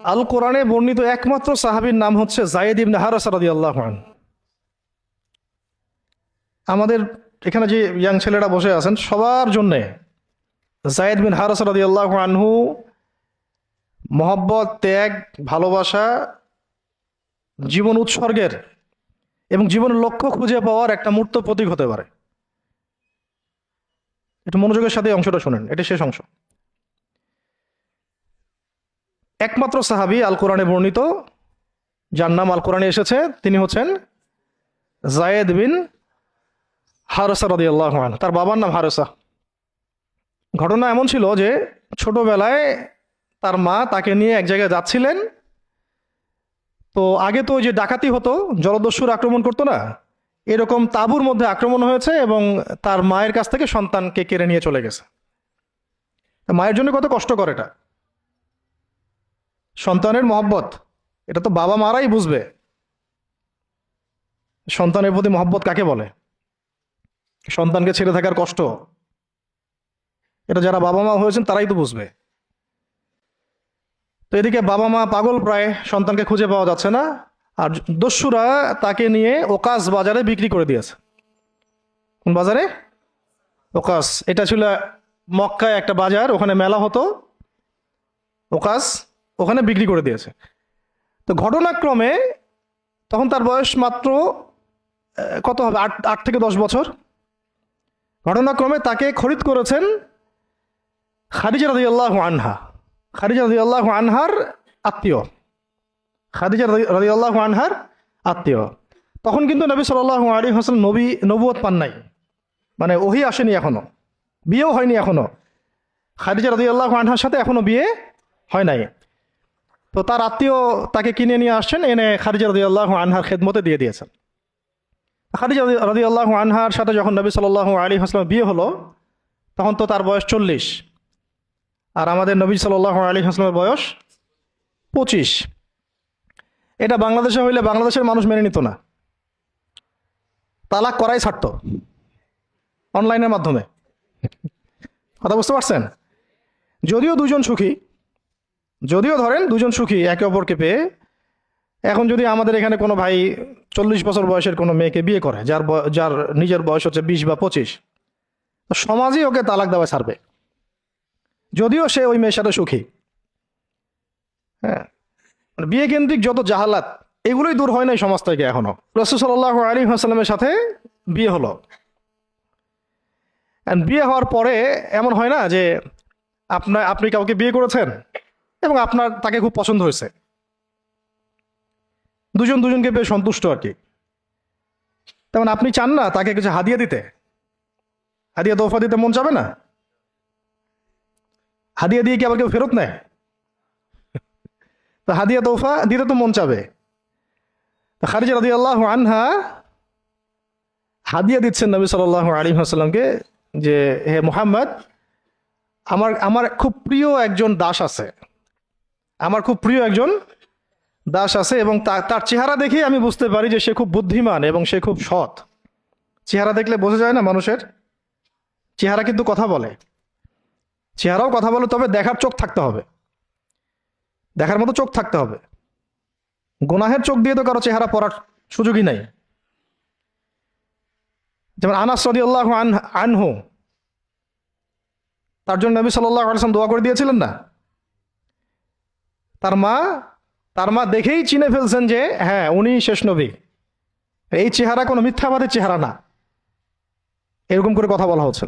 আল কোরআনে বর্ণিত একমাত্র সাহাবীর নাম হচ্ছে যায়েদ ইবনে হারেসা রাদিয়াল্লাহু আনহু। আমাদের এখানে যে ইয়াং ছেলেরা বসে আছেন সবার জন্যে যায়েদ বিন হারেসা রাদিয়াল্লাহু আনহু মহব্বত, ত্যাগ, ভালোবাসা, জীবন উৎসর্গের এবং জীবনের লক্ষ্য খুঁজে পাওয়ার একটা মূর্ত প্রতীক হতে পারে। একটু মনোযোগের সাথে এই অংশটা শুনেন, এটা শেষ অংশ। একমাত্র সাহাবী আল কোরআনে বর্ণিত যার নাম আল কোরআনে এসেছে তিনি হচ্ছেন যায়েদ বিন হারেসা রাদিয়াল্লাহু আনহু। তার বাবার নাম হারেসা। ঘটনা এমন ছিল যে ছোটবেলায় তার মা তাকে নিয়ে এক জায়গায় যাচ্ছিলেন। তো আগে তো ওই যে ডাকাতি হতো, জলদস্যুর আক্রমণ করতো না, এরকম তাঁবুর মধ্যে আক্রমণ হয়েছে এবং তার মায়ের কাছ থেকে সন্তানকে কেড়ে নিয়ে চলে গেছে। মায়ের জন্য কত কষ্টকর এটা। সন্তানের মহব্বত, এটা তো বাবা মারাই বুঝবে সন্তানের প্রতি মহব্বত কাকে বলে, সন্তানকে ছেড়ে থাকার কষ্ট, এটা যারা বাবা মা হয়েছেন তারাই তো বুঝবে। তো এদিকে বাবা মা পাগল প্রায়, সন্তানকে খুঁজে পাওয়া যাচ্ছে না, আর দস্যুরা তাকে নিয়ে ওকাস বাজারে বিক্রি করে দিয়েছে। কোন বাজারে? ওকাস। এটা ছিল মক্কায় একটা বাজার, ওখানে মেলা হতো, ওকাস, ওখানে বিক্রি করে দিয়েছে। তো ঘটনাক্রমে তখন তার বয়স মাত্র কত হবে, 8 থেকে 10 বছর। ঘটনাক্রমে তাকে খরিদ করেছেন খাদিজা রাদিয়াল্লাহু আনহা। খাদিজা রাদিয়াল্লাহু আনহার আত্মীয়, খাদিজা রাদিয়াল্লাহু আনহার আত্মীয়। তখন কিন্তু নবী সাল্লাল্লাহু আলাইহি ওয়াসাল্লাম নবুয়ত পান নাই, মানে ওহী আসেনি এখনো, বিয়েও হয়নি এখনো। খাদিজা রাদিয়াল্লাহু আনহার সাথে এখনো বিয়ে হয় নাই। তো তার আত্মীয় তাকে কিনে নিয়ে আসছেন, এনে খাদিজা রাদিয়াল্লাহু আনহার খেদমতে দিয়ে দিয়েছেন। খাদিজা রাদিয়াল্লাহু আনহার সাথে যখন নবী সাল্লাল্লাহু আলাইহি ওয়াসাল্লাম বিয়ে হলো তখন তো তার বয়স 40, আর আমাদের নবী সাল্লাল্লাহু আলাইহি ওয়াসাল্লামের বয়স 25। এটা বাংলাদেশে হইলে বাংলাদেশের মানুষ মেনে নিত না, তালাক করাই ছাড়তো অনলাইনের মাধ্যমে। কথা বুঝতে পারছেন? যদিও দুজন সুখী, যদিও ধরেন দুজন সুখী একে অপরকে পেয়ে, এখন যদি আমাদের এখানে কোনো ভাই 40 বছর বয়সের কোনো মেয়েকে বিয়ে করে যার নিজের বয়স হচ্ছে 20 বা 25, তো সমাজই ওকে তালাক দেওয়া ছাড়বে, যদিও সে ওই মেয়ের সাথে সুখী। হ্যাঁ, মানে বিয়ে কেন্দ্রিক যত জাহালাত এগুলোই দূর হয় নাই সমাজ থেকে এখনো। রাসূল সাল্লাল্লাহু আলাইহি ওয়াসাল্লামের সাথে বিয়ে হলো, বিয়ে হওয়ার পরে এমন হয় না যে আপনি কাউকে বিয়ে করেছেন এবং তাকে খুব পছন্দ হয়েছে, দুজন দুজনকে পেয়ে সন্তুষ্ট আর কি, তেমন আপনি চান না তাকে কিছু হাদিয়া দিতে, হাদিয়া তোহফা দিতে মন চাবে না? হাদিয়া দিয়ে কি আবার কেউ ফেরত নেয়? তো হাদিয়া তোহফা দিতে তো মন চাবে। তো খাদিজা রাদিয়াল্লাহু আনহা হাদিয়া দিচ্ছেন নবী সাল্লাল্লাহু আলাইহি ওয়াসাল্লামকে যে, হে মুহাম্মদ, আমার খুব প্রিয় একজন দাস আছে, আমার খুব প্রিয় একজন দাস আছে, এবং তার চেহারা দেখে আমি বুঝতে পারি যে সে খুব বুদ্ধিমান এবং সে খুব সৎ। চেহারা দেখলে বোঝা যায় না মানুষের? চেহারা কিন্তু কথা বলে, চেহারাও কথা বলে, তবে দেখার চোখ থাকতে হবে, দেখার মতো চোখ থাকতে হবে। গুনাহের চোখ দিয়ে তো কারো চেহারা পড়ার সুযোগই নাই। যেমন আনাস রাদিয়াল্লাহু আনহু, তার জন্য নবী সাল্লাল্লাহু আলাইহি ওয়াসাল্লাম দোয়া করে দিয়েছিলেন না? তার মা দেখেই চিনে ফেলছেন যে হ্যাঁ উনি শেষ নবী, এই চেহারা কোনো মিথ্যাবাদের চেহারা না, এরকম করে কথা বলা হচ্ছে।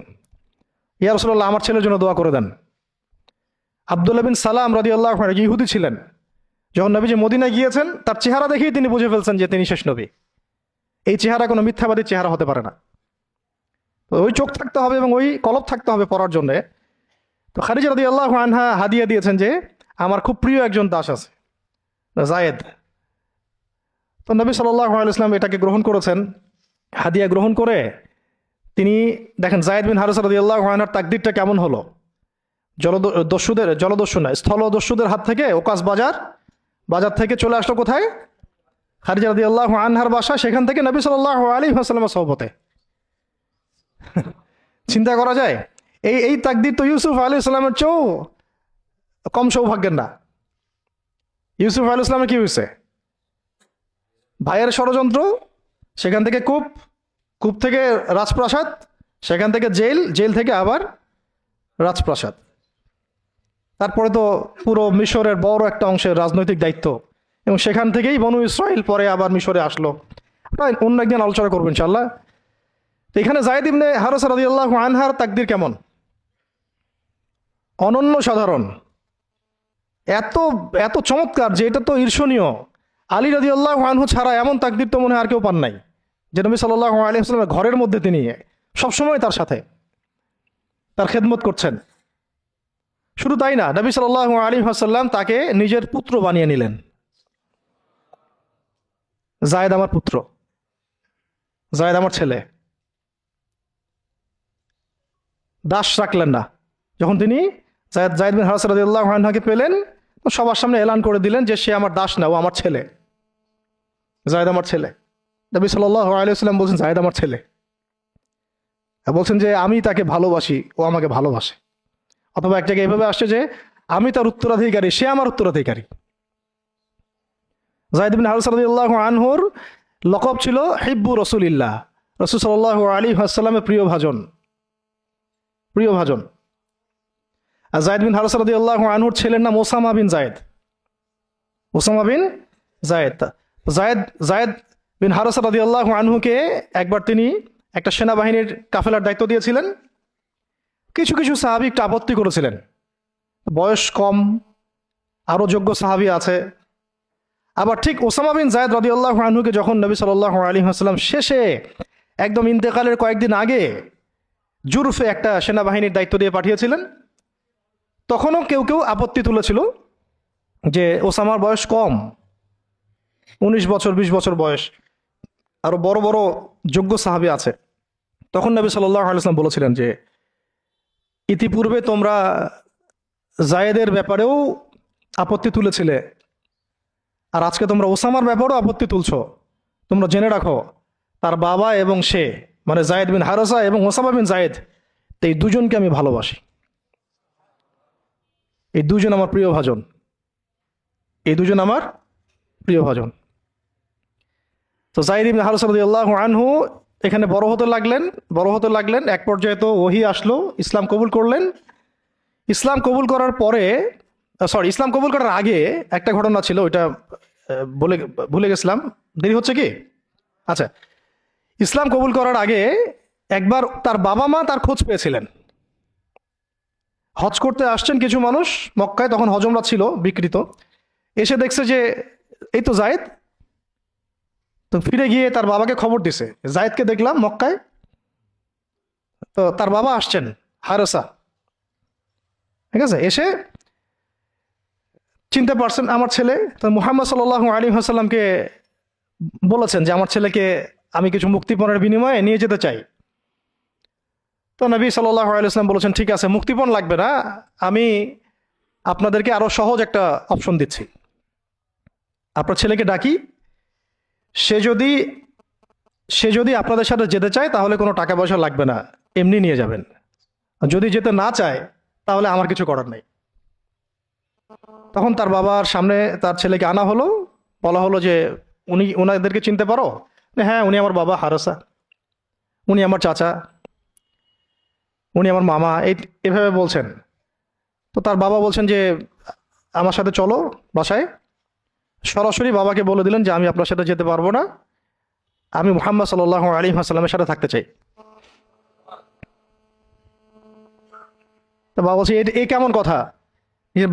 ইয়া রাসূলুল্লাহ, আমার ছেলের জন্য দোয়া করে দেন। আব্দুল্লাহ বিন সালাম রাদিয়াল্লাহু আনহু ইহুদি ছিলেন, যখন নবী যে মদিনায় গিয়েছেন তার চেহারা দেখেই তিনি বুঝে ফেলছেন যে তিনি শেষ নবী, এই চেহারা কোনো মিথ্যাবাদীর চেহারা হতে পারে না। তো ওই চোখ থাকতে হবে এবং ওই কলব থাকতে হবে পড়ার জন্য। তো খাদিজা রাদিয়াল্লাহু আনহা হাদিয়া দিয়েছেন যে আমার খুব প্রিয় একজন দাস আছে যায়েদ। তো নবী সাল্লাল্লাহু আলাইহি ওয়াসাল্লাম এটাকে গ্রহণ করেছেন, হাদিয়া গ্রহণ করে তিনি দেখেন যায়েদ বিন হারেসা রাদিয়াল্লাহু আনহুর তাকদীরটা কেমন হলো। স্থলদস্যুদের হাত থেকে ওকাস বাজার থেকে চলে আসলো কোথায়? খাদিজা রাদিয়াল্লাহু আনহার বাসা, সেখান থেকে নবী সাল্লাল্লাহু আলাইহি ওয়াসাল্লামের সোহবতে। চিন্তা করা যায়? এই তাকদীর তো ইউসুফ আলাইহিস সালামের চেয়েও কম সৌভাগ্যের না। ইউসুফ আলাইহিস সালামের কি হয়েছে? ভাইয়ের ষড়যন্ত্র, সেখান থেকে কূপ, কূপ থেকে রাজপ্রাসাদ, সেখান থেকে জেল, জেল থেকে আবার রাজপ্রাসাদ। তারপরে তো পুরো মিশরের বড় একটা অংশের রাজনৈতিক দায়িত্ব, এবং সেখান থেকেই বনু ইসরাইল পরে আবার মিশরে আসলো। প্রায় অন্য একদিন আলোচনা করবো ইনশাল্লাহ। তো এখানে যায়েদ ইবনে হারেসা রাদিয়াল্লাহু আনহার তাকদীর কেমন? অনন্য সাধারণ, এত এত চমৎকার যে এটা তো ঈর্ষণীয়। আলী রাদিয়াল্লাহু আনহু ছাড়া এমন তাকদীর তো মনে হয় আর কেউ পান নাই, যে নবী সাল্লাল্লাহু আলাইহি ওয়াসাল্লামের ঘরের মধ্যে তিনি সবসময় তার সাথে তার খেদমত করছেন। শুধু তাই না, নবী সাল্লাল্লাহু আলাইহি ওয়াসাল্লাম তাকে নিজের পুত্র বানিয়ে নিলেন। যায়েদ আমার পুত্র, যায়েদ আমার ছেলে। দাস রাখলেন না। যখন তিনি যায়েদ বিন হারেসা রাদিয়াল্লাহু আনহুকে পেলেন, তো সবার সামনে এলান করে দিলেন যে সে আমার দাস না, ও আমার ছেলে, যায়েদ আমার ছেলে। নবী সাল্লাল্লাহু আলাইহি ওয়াসাল্লাম বলছেন যায়েদ আমার ছেলে, বলছেন যে আমি তাকে ভালোবাসি, ও আমাকে ভালোবাসে। অথবা এক জায়গায় এভাবে আসছে যে আমি তার উত্তরাধিকারী, সে আমার উত্তরাধিকারী। যায়েদ বিন হারেসা রাদিয়াল্লাহু আনহুর লকব ছিল হিব্বু রাসূলিল্লাহ, রাসূল সাল্লাল্লাহু আলাইহি ওয়াসাল্লামের প্রিয় ভাজন, প্রিয় ভাজন। আর যায়েদ বিন হারেসা রাদিয়াল্লাহু আনহুর ছেলের নাম Osama bin Zaid, Osama bin Zaid. Zaid Zaid bin Haritha রাদিয়াল্লাহু আনহুকে একবার তিনি একটা সেনাবাহিনীর কাফেলার দায়িত্ব দিয়েছিলেন। কিছু কিছু সাহাবী একটু আপত্তি করেছিলেন, বয়স কম, আরও যোগ্য সাহাবী আছে। আবার ঠিক ওসামা বিন যায়েদ রাদিয়াল্লাহু আনহুকে যখন নবী সাল্লাল্লাহু আলাইহি ওয়াসাল্লাম শেষে একদম ইন্তেকালের কয়েকদিন আগে জুরফে একটা সেনাবাহিনীর দায়িত্ব দিয়ে পাঠিয়েছিলেন, তখনও কেউ কেউ আপত্তি তুলেছিল যে ওসামার বয়স কম, 19 বছর 20 বছর বয়স, আরো বড় বড় যোগ্য সাহাবী আছে। তখন নবী সাল্লাল্লাহু আলাইহি ওয়াসাল্লাম বলেছিলেন যে ইতিপূর্বে তোমরা যায়েদের ব্যাপারেও আপত্তি তুলেছিলে, আর আজকে তোমরা ওসামার ব্যাপারেও আপত্তি তুলছো। তোমরা জেনে রাখো, তার বাবা এবং সে, মানে যায়েদ বিন হারেসা এবং ওসামা বিন যায়েদ, এই দুজনকে আমি ভালোবাসি। এই দুজন আমার প্রিয় ভাজন, এই দুজন আমার প্রিয় ভাজন। তো যায়েদ ইবনে হারেসা রাদিয়াল্লাহু আনহু এখানে বড় হতে লাগলেন। এক পর্যায়ে তো ওহী আসলো, ইসলাম কবুল করলেন। ইসলাম কবুল করার পরে, ইসলাম কবুল করার আগে একটা ঘটনা ছিল, ওইটা ভুলে গেছিলাম, দেরি হচ্ছে কি? আচ্ছা, ইসলাম কবুল করার আগে একবার তার বাবা মা তার খোঁজ পেয়েছিলেন। হজ করতে আসছেন কিছু মানুষ মক্কায়, তখন হজমরা ছিল বিকৃত, এসে দেখছে যে এই তো যায়েদ। তো ফিরে গিয়ে তার বাবাকে খবর দিছে, যায়েদকে দেখলাম মক্কায়। তো তার বাবা আসছেন হারেসা, ঠিক আছে, এসে চিনতে পারছেন আমার ছেলে। তো মুহাম্মদ সাল্লাল্লাহু আলাইহি ওয়াসাল্লামকে বলেছেন যে আমার ছেলেকে আমি কিছু মুক্তিপণের বিনিময়ে নিয়ে যেতে চাই। তো নবী সাল্লাল্লাহু আলাইহি ওয়াসাল্লাম বলেছেন ঠিক আছে, মুক্তিপণ লাগবে না, আমি আপনাদেরকে আরো সহজ একটা অপশন দিচ্ছি। আপনার ছেলেকে ডাকি, সে যদি আপনাদের সাথে যেতে চায় তাহলে কোনো টাকা পয়সা লাগবে না, এমনি নিয়ে যাবেন। আর যদি যেতে না চায় তাহলে আমার কিছু করার নেই। তখন তার বাবার সামনে তার ছেলেকে আনা হলো, বলা হলো যে ওনাদেরকে চিনতে পারো? হ্যাঁ, উনি আমার বাবা হারেসা, উনি আমার চাচা, উনি আমার মামা, এভাবে বলছেন। তো তার বাবা বলছেন যে আমার সাথে চলো বাসায়। সরাসরি বাবাকে বলে দিলেন যে আমি আপনার সাথে যেতে পারবো না, আমি মুহাম্মদ সাল্লাল্লাহু আলাইহি ওয়াসাল্লামের সাথে থাকতে চাই। তো বাবা বলছে এ কেমন কথা? নিজের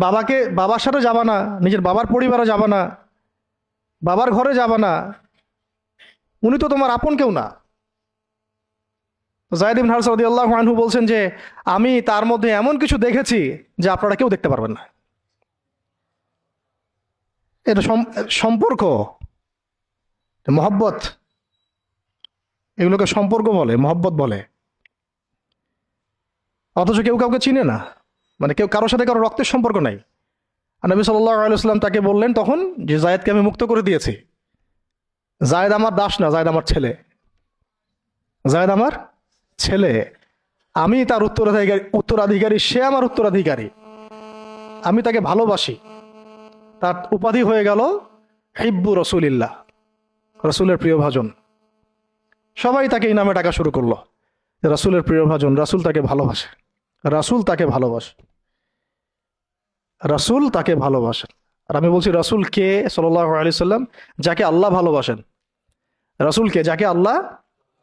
বাবার সাথে যাবা না, নিজের বাবার পরিবারে যাবা না, বাবার ঘরে যাবা না, উনি তো তোমার আপন কেউ না। যায়েদ ইবনে হারেসা রাদিয়াল্লাহু আনহু বলছেন যে আমি তার মধ্যে এমন কিছু দেখেছি যে আপনারা কেউ দেখতে পারবেন না। এটা সম্পর্ক, মহব্বত, এগুলোকে সম্পর্ক বলে, মহব্বত বলে। অথচ কেউ কাউকে চিনে না, মানে কেউ কারোর সাথে কারো রক্তের সম্পর্ক নাই। আর নবী সাল্লাল্লাহু আলাইহি ওয়াসাল্লাম তাকে বললেন তখন যে যায়েদকে আমি মুক্ত করে দিয়েছি, যায়েদ আমার দাস না, যায়েদ আমার ছেলে, যায়েদ আমার ছেলে, আমি তার উত্তরাধিকারী, সে আমার উত্তরাধিকারী, আমি তাকে ভালোবাসি, তার উপাধি হয়ে গেল হিব্বু রসুলিল্লাহ, রসুলের প্রিয় ভাজন। সবাই তাকে এই নামে ডাকা শুরু করলো, রাসূলের প্রিয় ভাজন, রাসূল তাকে ভালোবাসে, রাসূল তাকে ভালোবাসে, রাসূল তাকে ভালোবাসেন। আর আমি বলছি রাসূল কে? সাল্লাল্লাহু আলাইহি সাল্লাম, যাকে আল্লাহ ভালোবাসেন। রাসূল কে? যাকে আল্লাহ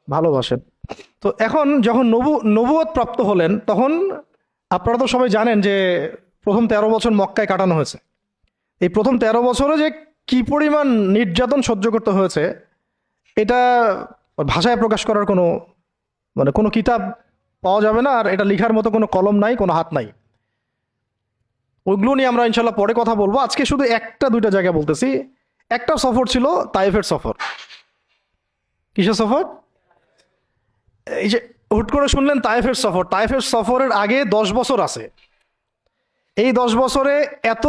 ভালোবাসেন। তো এখন যখন নবুয়ত প্রাপ্ত হলেন, তখন আপনারা তো সবাই জানেন যে প্রথম 13 বছর মক্কায় কাটানো হয়েছে। এই প্রথম 13 বছরে যে কি পরিমাণ নির্যাতন সহ্য করতে হয়েছে, এটা ভাষায় প্রকাশ করার কোনো কিতাব পাওয়া যাবে না। আর এটা লিখার মতো কোনো কলম নাই, কোনো হাত নাই। ওইগুলো নিয়ে আমরা ইনশাল্লাহ পরে কথা বলবো। আজকে শুধু একটা দুইটা জায়গা বলতেছি। একটা সফর ছিল তায়েফের সফর। কিসের সফর? এই যে হুট করে শুনলেন তায়েফের সফর। তায়েফের সফরের আগে 10 বছর আছে। এই 10 বছরে এত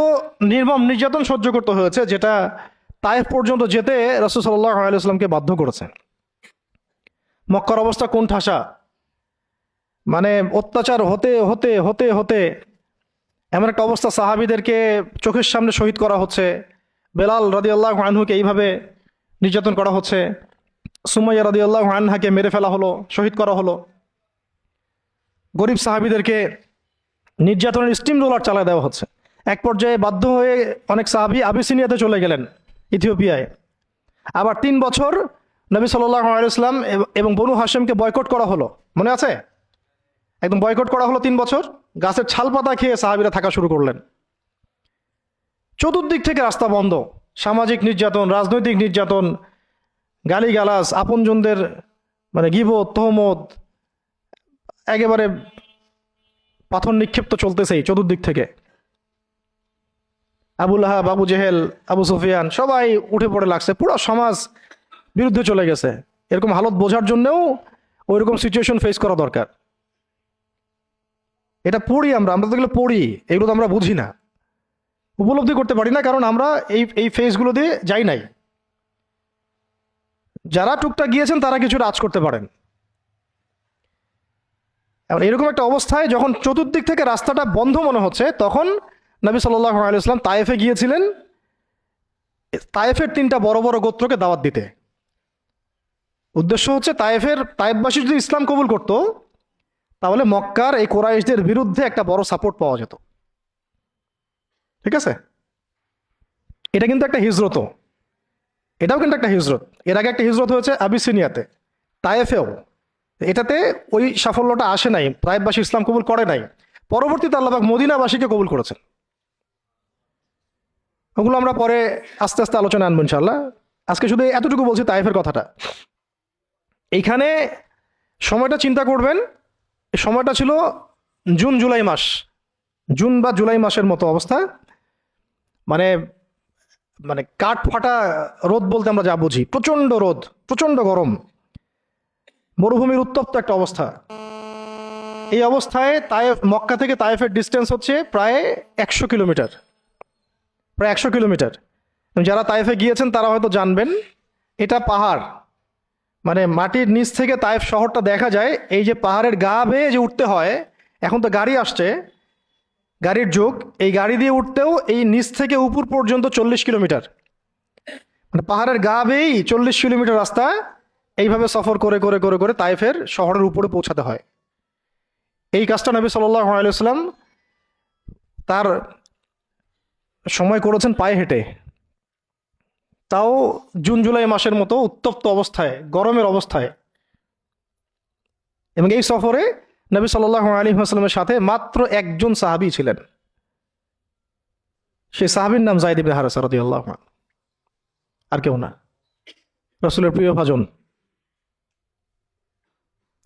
নির্মম নির্যাতন সহ্য করতে হয়েছে, যেটা তায়েফ পর্যন্ত যেতে রাসূল সাল্লাল্লাহু আলাইহি ওয়াসাল্লামকে বাধ্য করেছে। মক্কার অবস্থা কোন ঠাসা, মানে অত্যাচার হতে হতে হতে হতে এমন একটা অবস্থা, সাহাবীদেরকে চোখের সামনে শহীদ করা হচ্ছে। বেলাল রাদিয়াল্লাহু আনহুকে এইভাবে নির্যাতন করা হচ্ছে। সুমাইয়া রাদিয়াল্লাহু আনহাকে মেরে ফেলা হলো, শহীদ করা হলো। গরিব সাহাবীদেরকে নির্যাতনের স্টিম রোলার চালায় দেওয়া হচ্ছে। এক পর্যায়ে বাধ্য হয়ে অনেক সাহাবী আবিসিনিয়াতে চলে গেলেন, ইথিওপিয়ায়। আবার 3 বছর নবী সাল্লাল্লাহু আলাইহি ওয়াসাল্লাম এবং বনু হাশেমকে বয়কট করা হলো, মনে আছে? একদম বয়কট করা হলো 3 বছর। গাছের ছাল পাতা খেয়ে সাহাবীরা থাকা শুরু করলেন। চতুর্দিক থেকে রাস্তা বন্ধ, সামাজিক নির্যাতন, রাজনৈতিক নির্যাতন, গালিগালাজ, আপনজনদের গীবত, তহমত, একেবারে পাথর নিক্ষেপ্ত চলতেছেই চতুর্দিক থেকে। আবু লাহাব, আবু জেহেল, আবু সুফিয়ান সবাই উঠে পড়ে লাগছে। পুরো সমাজ বিরুদ্ধে চলে গেছে। এরকম হালত বোঝার জন্যও ওইরকম সিচুয়েশন ফেস করা দরকার। এটা পড়ি আমরা তো এগুলো পড়ি, এগুলো তো আমরা বুঝি না, উপলব্ধি করতে পারি না, কারণ আমরা এই ফেজগুলো দিয়ে যাই নাই। যারা টুকটাক গিয়েছেন তারা কিছু রাজ করতে পারেন। এরকম একটা অবস্থায় যখন চতুর্দিক থেকে রাস্তাটা বন্ধ মনে হচ্ছে, তখন নবী সাল্লাল্লাহু আলাইহি ওয়াসাল্লাম তায়েফে গিয়েছিলেন, তায়েফের 3টা বড় বড় গোত্রকে দাওয়াত দিতে। উদ্দেশ্য হচ্ছে তায়েফবাসী যদি ইসলাম কবুল করত, তাহলে মক্কার এই কুরাইশদের বিরুদ্ধে একটা বড় সাপোর্ট পাওয়া যেত। ঠিক আছে? এটা কিন্তু একটা হিজরত, এটাও কিন্তু একটা হিজরত। এর আগে একটা হিজরত হয়েছে আবিসিনিয়াতে, তায়েফেও। এটাতে ওই সাফল্যটা আসে নাই, তায়েফবাসী ইসলাম কবুল করে নাই। পরবর্তীতে আল্লাহ পাক মদিনাবাসীকে কবুল করেছেন। ওগুলো আমরা পরে আস্তে আস্তে আলোচনা আনবো ইনশাল্লাহ। আজকে শুধু এতটুকু বলছি তায়েফের কথাটা। এইখানে সময়টা চিন্তা করবেন, এই সময়টা ছিল জুন জুলাই মাস, জুন বা জুলাই মাসের মতো অবস্থা। মানে কাঠ ফাটা রোদ বলতে আমরা যা বুঝি, প্রচন্ড রোদ, প্রচন্ড গরম, মরুভূমির উত্তপ্ত একটা অবস্থা। এই অবস্থায় মক্কা থেকে তায়েফের ডিস্টেন্স হচ্ছে প্রায় 100 কিলোমিটার, প্রায় 100 কিলোমিটার। যারা তায়েফে গিয়েছেন তারা হয়তো জানবেন, এটা পাহাড়, মাটির নিচ থেকে তায়েফ শহরটা দেখা যায়। এই যে পাহাড়ের গা বেয়ে যে উঠতে হয়, এখন তো গাড়ি আসছে, গাড়ির যুগ, এই গাড়ি দিয়ে উঠতেও এই নিচ থেকে উপর পর্যন্ত 40 কিলোমিটার, পাহাড়ের গা বেয়েই 40 কিলোমিটার রাস্তা এইভাবে সফর করে করে করে করে তায়েফের শহরের উপরে পৌঁছাতে হয়। এই কাজটা নবী সাল্লাল্লাহু আলাইহি ওয়াসাল্লাম তার সময় করেছেন পায়ে হেঁটে, তাও জুন জুলাই মাসের মতো উত্তপ্ত অবস্থায়, গরমের অবস্থায়। এবং এই সফরে নবী সাল্লাল্লাহু আলাইহি ওয়াসাল্লামের সাথে মাত্র একজন সাহাবী ছিলেন। সেই সাহাবীর নাম যায়েদ ইবনে হারেসা রাদিয়াল্লাহু আনহু, আর কেউ না, রাসূলের প্রিয় ভাজন।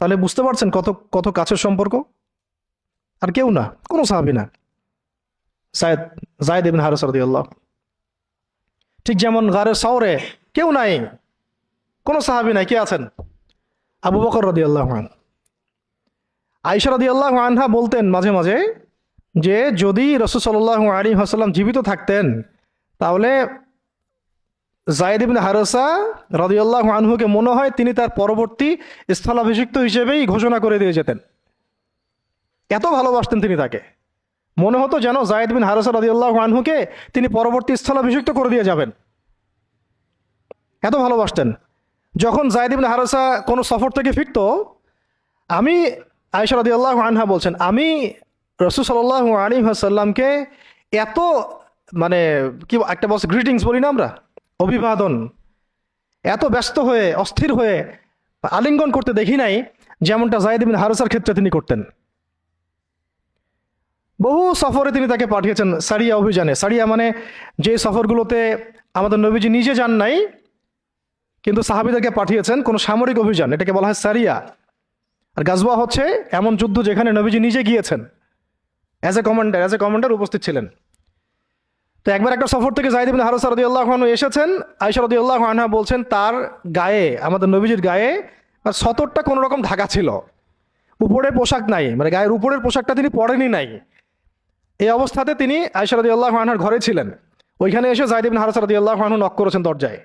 তাহলে বুঝতে পারছেন কত কত কাছের সম্পর্ক। আর কেউ না, কোনো সাহাবী না, যায়েদ ইবনে হারেসা রাদিয়াল্লাহু। ঠিক যেমন গারে সাওরে কেউ নাই, কোনো সাহাবী নাই, কে আছেন? আবু বকর রাদিয়াল্লাহু আনহু। আয়েশা রাদিয়াল্লাহু আনহা বলতেন মাঝে মাঝে যে যদি রাসূল সাল্লাল্লাহু আলাইহি ওয়াসাল্লাম জীবিত থাকতেন, তাহলে যায়েদ ইবনে হারেসা রাদিয়াল্লাহু আনহুকে মনে হয় তিনি তার পরবর্তী স্থলাভিষিক্ত হিসেবেই ঘোষণা করে দিয়ে যেতেন। এত ভালোবাসতেন তিনি তাকে। মনে হতো যেন যায়েদ বিন হারেসা রাদিয়াল্লাহু আনহুকে তিনি পরবর্তী স্থলাভিষিক্ত করে দিয়ে যাবেন, এত ভালোবাসতেন। যখন যায়েদ বিন হারেসা কোনো সফর থেকে ফিরতো, আমি, আয়েশা রাদিয়াল্লাহু আনহা বলছেন, আমি রাসূল সাল্লাল্লাহু আলাইহি ওয়াসাল্লামকে এত, মানে কি একটা বলছে গ্রিটিংস বলি না আমরা, অভিবাদন, এত ব্যস্ত হয়ে অস্থির হয়ে আলিঙ্গন করতে দেখি নাই যেমনটা যায়েদ বিন হারেসার ক্ষেত্রে তিনি করতেন। বহু সফরে তিনি তাকে পাঠিয়েছেন, সারিয়া অভিযানে। সারিয়া মানে যে সফরগুলোতে আমাদের নবীজি নিজে যান নাই, কিন্তু সাহাবীদেরকে পাঠিয়েছেন কোনো সামরিক অভিযান, এটাকে বলা হয় সারিয়া। আর গাজওয়া হচ্ছে এমন যুদ্ধ যেখানে নবীজি নিজে গিয়েছেন, অ্যাজ এ কমান্ডার উপস্থিত ছিলেন। তো একবার একটা সফর থেকে যায়েদ ইবনে হারেসা রাদিয়াল্লাহু আনহু এসেছেন। আয়েশা রাদিয়াল্লাহু আনহা বলছেন তার গায়ে, আমাদের নবীজির গায়ে সতরটা কোনো রকম ঢাকা ছিল, উপরে পোশাক নাই, মানে গায়ের উপরের পোশাকটা তিনি পরেনই নাই। এই অবস্থাতে তিনি আয়েশা রাদিয়াল্লাহু আনহার ঘরে ছিলেন। ওইখানে এসে যায়েদ ইবনে হারেসা রাদিয়াল্লাহু আনহু নক করেছেন দরজায়।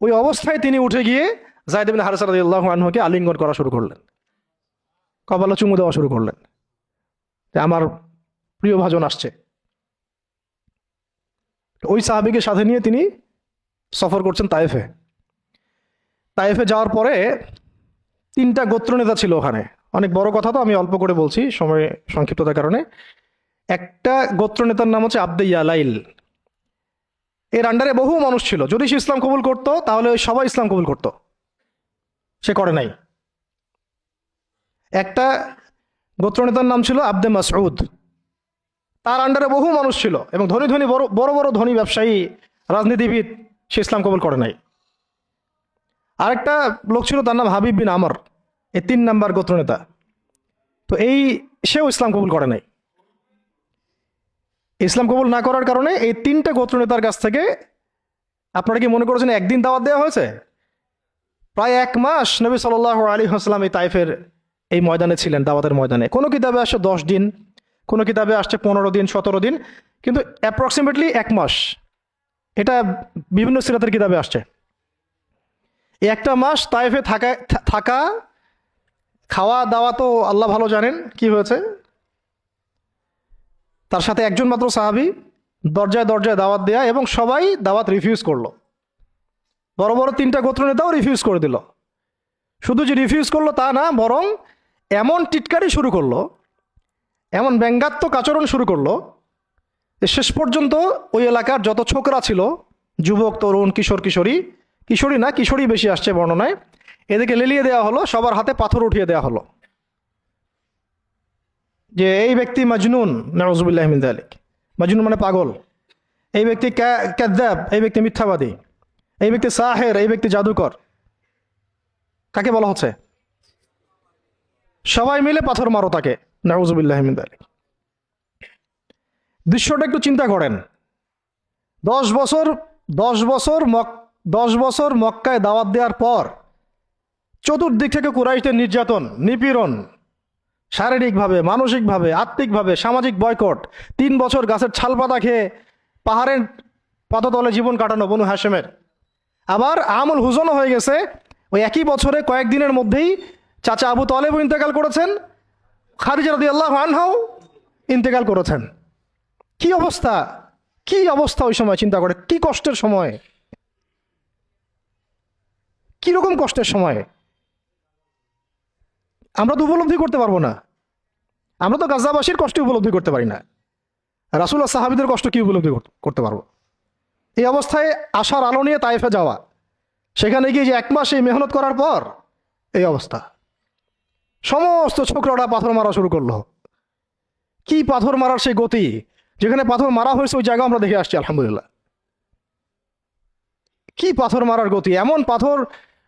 ওই অবস্থায় তিনি উঠে গিয়ে যায়েদ ইবনে হারেসা রাদিয়াল্লাহু আনহুকে আলিঙ্গন করা শুরু করলেন, কপালে চুমু দেওয়া শুরু করলেন যে আমার প্রিয় ভাজন আসছে। ওই সাহাবীকে সাথে নিয়ে তিনি সফর করছেন তায়েফে। তায়েফে যাওয়ার পরে 3টা গোত্রনেতা ছিল ওখানে। অনেক বড় কথা, তো আমি অল্প করে বলছি সময় সংক্ষিপ্ততার কারণে। একটা গোত্রনেতার নাম হচ্ছে আব্দে ইয়ালাইল। এর আন্ডারে বহু মানুষ ছিল। যদি সে ইসলাম কবুল করতো তাহলে ওই সবাই ইসলাম কবুল করতো, সে করে নাই। একটা গোত্রনেতার নাম ছিল আব্দে মাসউদ। তার আন্ডারে বহু মানুষ ছিল এবং ধনী ধনী বড় বড় ধনী ব্যবসায়ী, রাজনীতিবিদ, সে ইসলাম কবুল করে নাই। আরেকটা লোক ছিল, তার নাম হাবিব বিন আমর, এই 3 নাম্বার গোত্রনেতা। তো সেও ইসলাম কবুল করে নাই। ইসলাম কবুল না করার কারণে এই 3টে গোত্রনেতার কাছ থেকে, আপনারা কি মনে করেছেন একদিন দাওয়াত দেওয়া হয়েছে? প্রায় 1 মাস নবী সাল্লাল্লাহু আলাইহি ওয়াসাল্লাম এই তাইফের এই ময়দানে ছিলেন, দাওয়াতের ময়দানে। কোনো কিতাবে আসছে 10 দিন, কোনো কিতাবে আসছে 15 দিন, 17 দিন, কিন্তু অ্যাপ্রক্সিমেটলি 1 মাস, এটা বিভিন্ন সিরাতের কিতাবে আসছে। এই 1টা মাস তাইফে থাকা, খাওয়া দাওয়া তো আল্লাহ ভালো জানেন কি হয়েছে। তার সাথে একজন মাত্র সাহাবী, দরজায় দরজায় দাওয়াত দেয়া, এবং সবাই দাওয়াত রিফিউজ করলো। বড় বড় 3টা গোত্রনেতাও রিফিউজ করে দিল। শুধু যে রিফিউজ করলো তা না, বরং এমন টিটকারি শুরু করলো, এমন ব্যঙ্গাত্মক আচরণ শুরু করলো যে শেষ পর্যন্ত ওই এলাকার যত ছোকরা ছিল, যুবক, তরুণ, কিশোরী বেশি আসছে বর্ণনায়, এদেরকে লেলিয়ে দেওয়া হলো, সবার হাতে পাথর উঠিয়ে দেওয়া হলো যে এই ব্যক্তি মাজনুন, নাউযুবিল্লাহি মিন যালিক। মাজনুন মানে পাগল, এই ব্যক্তি কাযযাব, এই ব্যক্তি মিথ্যাবাদী, এই ব্যক্তি সাহের, এই ব্যক্তি জাদুকর। কাকে বলা হচ্ছে? সবাই মিলে পাথর মারো তাকে, নাউযুবিল্লাহি মিন যালিক। দৃশ্যটা একটু চিন্তা করেন। 10 বছর মক্কায় দাওয়াত দেওয়ার পর চতুর্দিক থেকে কুরাইশদের নির্যাতন, নিপীড়ন, শারীরিকভাবে, মানসিকভাবে, আত্মিকভাবে, সামাজিক বয়কট, 3 বছর গাছের ছাল পাতা খেয়ে পাহাড়ের পাদতলে জীবন কাটানো বনু হাশেমের। আবার আমুল হুজনও হয়ে গেছে। ওই একই বছরে কয়েকদিনের মধ্যেই চাচা আবু তালেবও ইন্তেকাল করেছেন, খাদিজা রাদিয়াল্লাহু আনহাও ইন্তেকাল করেছেন। কি অবস্থা, কি অবস্থা ওই সময় চিন্তা করে, কি কষ্টের সময়, কি রকম কষ্টের সময় আমরা তো উপলব্ধি করতে পারবো না। আমরা তো গাজাবাসীর কষ্ট উপলব্ধি করতে পারি না, রাসূলুল্লাহ সাহাবীদের কষ্ট কি উপলব্ধি করতে পারবো? এই অবস্থায় আশার আলো নিয়ে তায়েফে যাওয়া, সেখানে গিয়ে যে 1 মাস এই মেহনত করার পর এই অবস্থা, সমস্ত ছোকরাটা পাথর মারা শুরু করলো। কি পাথর মারার সেই গতি, যেখানে পাথর মারা হয়েছে ওই জায়গা আমরা দেখে আসছি আলহামদুলিল্লাহ। কি পাথর মারার গতি, এমন পাথর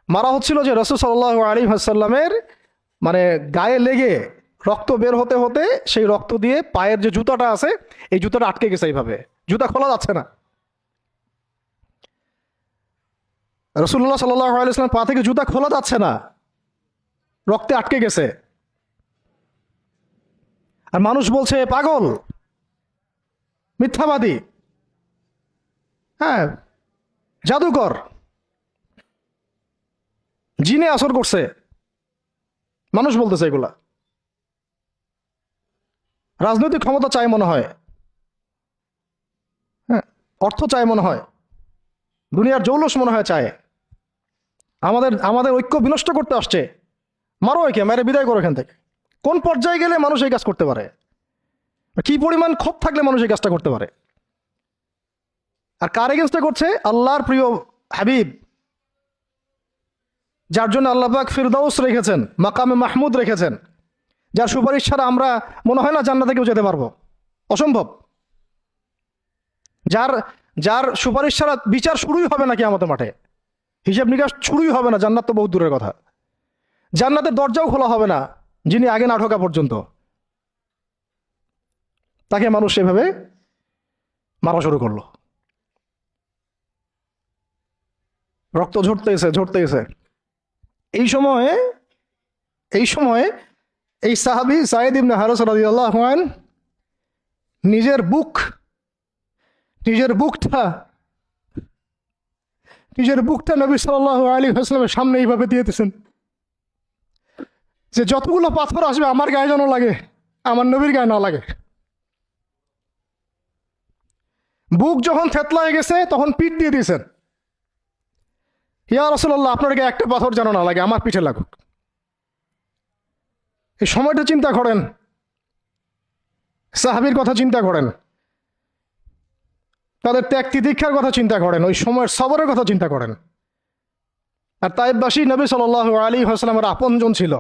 মারা হচ্ছিল যে রাসূল সাল্লাল্লাহু আলাইহি ওয়াসাল্লামের মানে গায়ে লেগে রক্ত বের হতে হতে সেই রক্ত দিয়ে পায়ের যে জুতাটা আছে এই জুতাটা আটকে গেছে, এইভাবে জুতা খোলা যাচ্ছে না। রাসূলুল্লাহ সাল্লাল্লাহু আলাইহি ওয়াসাল্লাম পা থেকে জুতা খোলা যাচ্ছে না, রক্তে আটকে গেছে। আর মানুষ বলছে পাগল, মিথ্যাবাদী, হ্যাঁ, জাদুকর, জিনে আসর করছে, মানুষ বলতেছে এগুলা। রাজনৈতিক ক্ষমতা চায় মনে হয়, হ্যাঁ, অর্থ চায় মনে হয়, দুনিয়ার জৌলস মনে হয় চায়, আমাদের আমাদের ঐক্য বিনষ্ট করতে আসছে। মারো একে, মেরে বিদায় করো এখান থেকে। কোন পর্যায়ে গেলে মানুষ এই কাজ করতে পারে? কি পরিমাণ ক্ষোভ থাকলে মানুষ এই কাজটা করতে পারে? আর কার এগেনস্টে করছে? আল্লাহর প্রিয় হাবিব, যার জন্য আল্লাহ পাক ফিরদাউস রেখেছেন, মাকামে মাহমুদ রেখেছেন, যার সুপারিশ ছাড়া আমরা মনে হয় না জান্নাতে কেউ যেতে পারবো, অসম্ভব। যার যার সুপারিশ ছাড়া বিচার শুরুই হবে না কিয়ামতের মাঠে, হিসাব নিকাশ শুরুই হবে না, জান্নাত তো বহুত দূরের কথা। জান্নাতের দরজাও খোলা হবে না যিনি আগে না ঢোকা পর্যন্ত। তাকে মানুষ সেভাবে মারা শুরু করলো, রক্ত ঝরতেছে। এই সময়ে এই সাহাবী যায়েদ ইবনে হারেসা রাদিয়াল্লাহু আনহু নিজের বুকটা নবী সাল্লাল্লাহু আলাইহি ওয়াসাল্লামের সামনে এইভাবে দিয়ে দিয়েছেন যে যতগুলো পাথর আসবে আমার গায়ে যেন লাগে, আমার নবীর গায়ে না লাগে। বুক যখন থেতলায় গেছে তখন পিঠ দিয়ে দিয়েছেন, ইয়া রাসূলুল্লাহ আপনার গায়ে একটা পাথর যেন না লাগে, আমার পিঠে লাগুক। এই সময়টা চিন্তা করেন, সাহাবীর কথা চিন্তা করেন, তাদের ত্যাগ তিতিক্ষার কথা চিন্তা করেন, ওই সময়ের সবরের কথা চিন্তা করেন। আর তায়েফবাসী নবী সাল্লাল্লাহু আলাইহি ওয়াসাল্লামের আপনজন ছিল।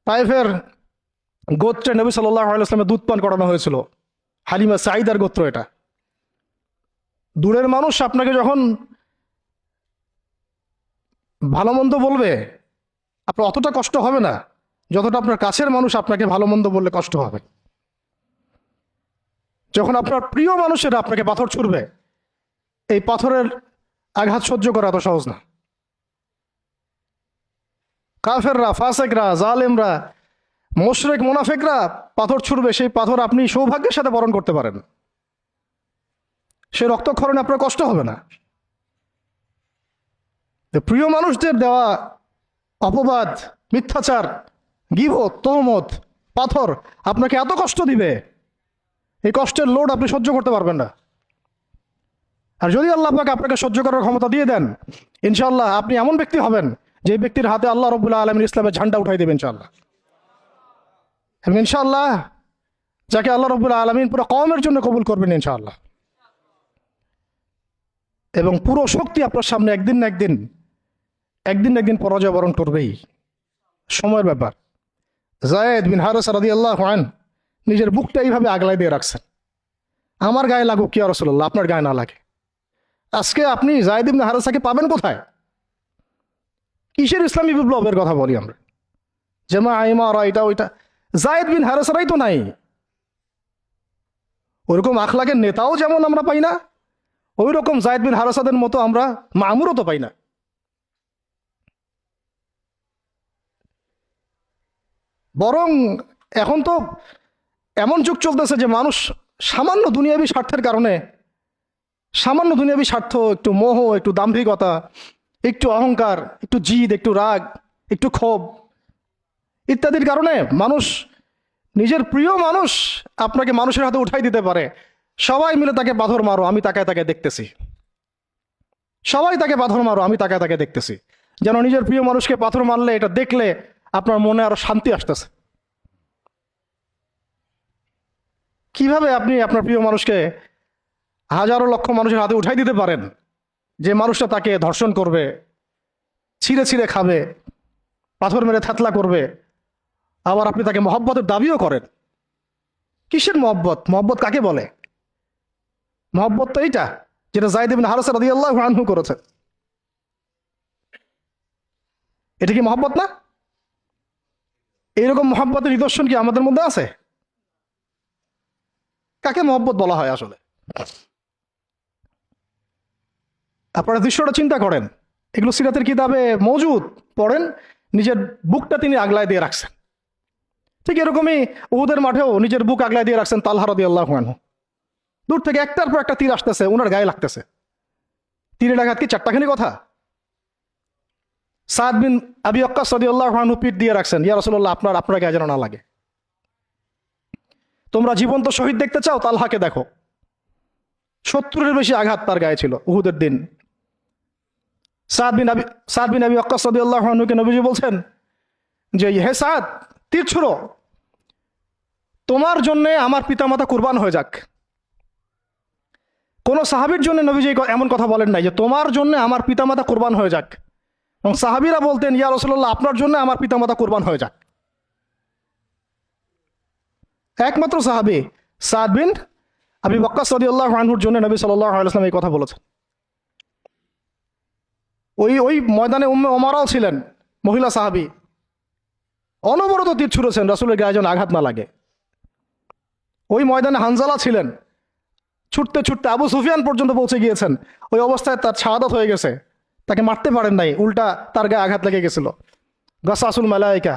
তায়েফের গোত্রে নবী সাল্লাল্লাহু আলাইহি ওয়াসাল্লামের দুধ পান করানো হয়েছিল, হালিমা সাঈদার গোত্র এটা। দূরের মানুষ আপনাকে যখন ভালো মন্দ বলবে আপনার অতটা কষ্ট হবে না যতটা আপনার কাছের মানুষ আপনাকে ভালো মন্দ বললে কষ্ট হবে। যখন আপনার প্রিয় মানুষেরা আপনাকে পাথর ছুড়বে, এই পাথরের আঘাত সহ্য করা এত সহজ না। কাফেররা, ফাসেকরা, জালেমরা, মুশরিক, মুনাফিকরা পাথর ছুড়বে, সেই পাথর আপনি সৌভাগ্যের সাথে বরণ করতে পারেন, সেই রক্তক্ষরণে আপনার কষ্ট হবে না। প্রিয় মানুষদের দেওয়া অপবাদ, মিথ্যাচার, গীবত, তহমত, পাথর আপনাকে এত কষ্ট দিবে, এই কষ্টের লোড আপনি সহ্য করতে পারবেন না। আর যদি আল্লাহ পাক আপনাকে সহ্য করার ক্ষমতা দিয়ে দেন, ইনশাআল্লাহ আপনি এমন ব্যক্তি হবেন যে ব্যক্তির হাতে আল্লাহ রাব্বুল আলামিন ইসলামের ঝান্ডা উঠাই দেবেন ইনশাআল্লাহ। এবং ইনশাআল্লাহ যাকে আল্লাহ রাব্বুল আলামিন পুরো কওমের জন্য কবুল করবেন ইনশাআল্লাহ। এবং পুরো শক্তি আপনার সামনে একদিন না একদিন পরাজয় বরণ করবেই, সময়ের ব্যাপার। যায়েদ বিন হারেসা রাদিয়াল্লাহু আনহু নিজের বুকটা এইভাবে আগলায় দিয়ে রাখছেন, আমার গায়ে লাগুক ইয়া রাসূলুল্লাহ, আপনার গায়ে না লাগে। আজকে আপনি যায়েদ ইবনে হারেসাকে পাবেন কোথায়? কিসের ইসলামী বিপ্লবের কথা বলি আমরা? জামা আইমারা এটা ওইটা, যায়েদ বিন হারেসারাই তো নাই। ওরকম আখলাকের নেতাও যেমন আমরা পাই না, ওই রকম যায়েদ বিন হারেসাদের মতো আমরা মামুরও তো পাই না। বরং এখন তো এমন যুগ চলতেছে যে মানুষ সামান্য দুনিয়াবী স্বার্থের কারণে, সামান্য দুনিয়াবী স্বার্থ, একটু মোহ, একটু দাম্ভিকতা, একটু অহংকার, একটু জিদ, একটু রাগ, একটু ক্ষোভ ইত্যাদির কারণে মানুষ, নিজের প্রিয় মানুষ আপনাকে মানুষের হাতে উঠাই দিতে পারে। সবাই মিলে তাকে পাথর মারো, আমি তাকায় দেখতেছি। সবাই তাকে পাথর মারো, আমি তাকায় দেখতেছি। যেন নিজের প্রিয় মানুষকে পাথর মারলে এটা দেখলে আপনার মনে আরো শান্তি আসতেছে। কিভাবে আপনি আপনার প্রিয় মানুষকে হাজারো লক্ষ মানুষের হাতে উঠাই দিতে পারেন, যে মানুষটা তাকে ধর্ষণ করবে, ছিঁড়ে খাবে, পাথর মেরে থাতলা করবে, আবার আপনি তাকে মহব্বতের দাবিও করেন? কিসের মহব্বত? মহব্বত কাকে বলে? মহব্বত তো এইটা যেটা যায়েদ ইবনে হারেসা রাদিয়াল্লাহু আনহু করেছে। এটা কি মহব্বত না? এইরকম মহব্বতের নিদর্শন কি আমাদের মধ্যে আছে? কাকে মহব্বত বলা হয় আসলে? আপনারা দৃশ্যটা চিন্তা করেন, এগুলো সিরাতের কিতাবে মওজুদ, পড়েন। নিজের বুকটা তিনি আগলায় দিয়ে রাখছেন। ঠিক এরকমই উহুদের মাঠেও নিজের বুক আগলায় দিয়ে রাখছেন তালহা রাদিয়াল্লাহু আনহু। দূর থেকে একটার পর একটা তীর আসতেছে, ওনার গায়ে লাগতেছে। তীরের আঘাত কি চারটাখানি কথা? সাদ বিন আবি ওয়াক্কাস রাদিয়াল্লাহু আনহু পিঠ দিয়ে রাখছেন, ইয়া রাসূলুল্লাহ আপনার গায়ে যেন না লাগে। তোমরা জীবন্ত শহীদ দেখতে চাও, তালহাকে দেখো। 70-এর বেশি আঘাত তার গায়ে ছিল উহুদের দিন। সাদ বিন আবি ওয়াক্কাস রাদিয়াল্লাহু আনহুকে নবীজি বলছেন যে, হে সাদ, তীর ছুঁড়ো, তোমার জন্য আমার পিতামাতা কুরবান হয়ে যাক। কোন সাহাবীর জন্য নবীজি এমন কথা বলেন নাই যে তোমার জন্য আমার পিতামাতা কুরবান হয়ে যাক। এবং সাহাবীরা বলতেন, ইয়া রাসূলুল্লাহ, আপনার জন্য আমার পিতামাতা কুরবান হয়ে যাক। একমাত্র সাহাবী সাদ বিন আবি ওয়াক্কাস রাদিয়াল্লাহু আনহুর জন্য নবী সাল্লাল্লাহু আলাইহি ওয়াসাল্লাম এই কথা বলেছেন। ওই ময়দানে উম্মে ওমারাও ছিলেন, মহিলা সাহাবী, অনবরত তীর ছুঁড়েছেন রাসূলের গায়ে যেন আঘাত না লাগে। ওই ময়দানে হানজালা ছিলেন, ছুটতে ছুটতে আবু সুফিয়ান পর্যন্ত পৌঁছে গিয়েছেন। ওই অবস্থায় তার শাহাদাত হয়ে গেছে, তাকে মারতে পারেন নাই, উল্টা তার গায়ে আঘাত লেগে গেছিল। গাসাসুল মালায়েকা,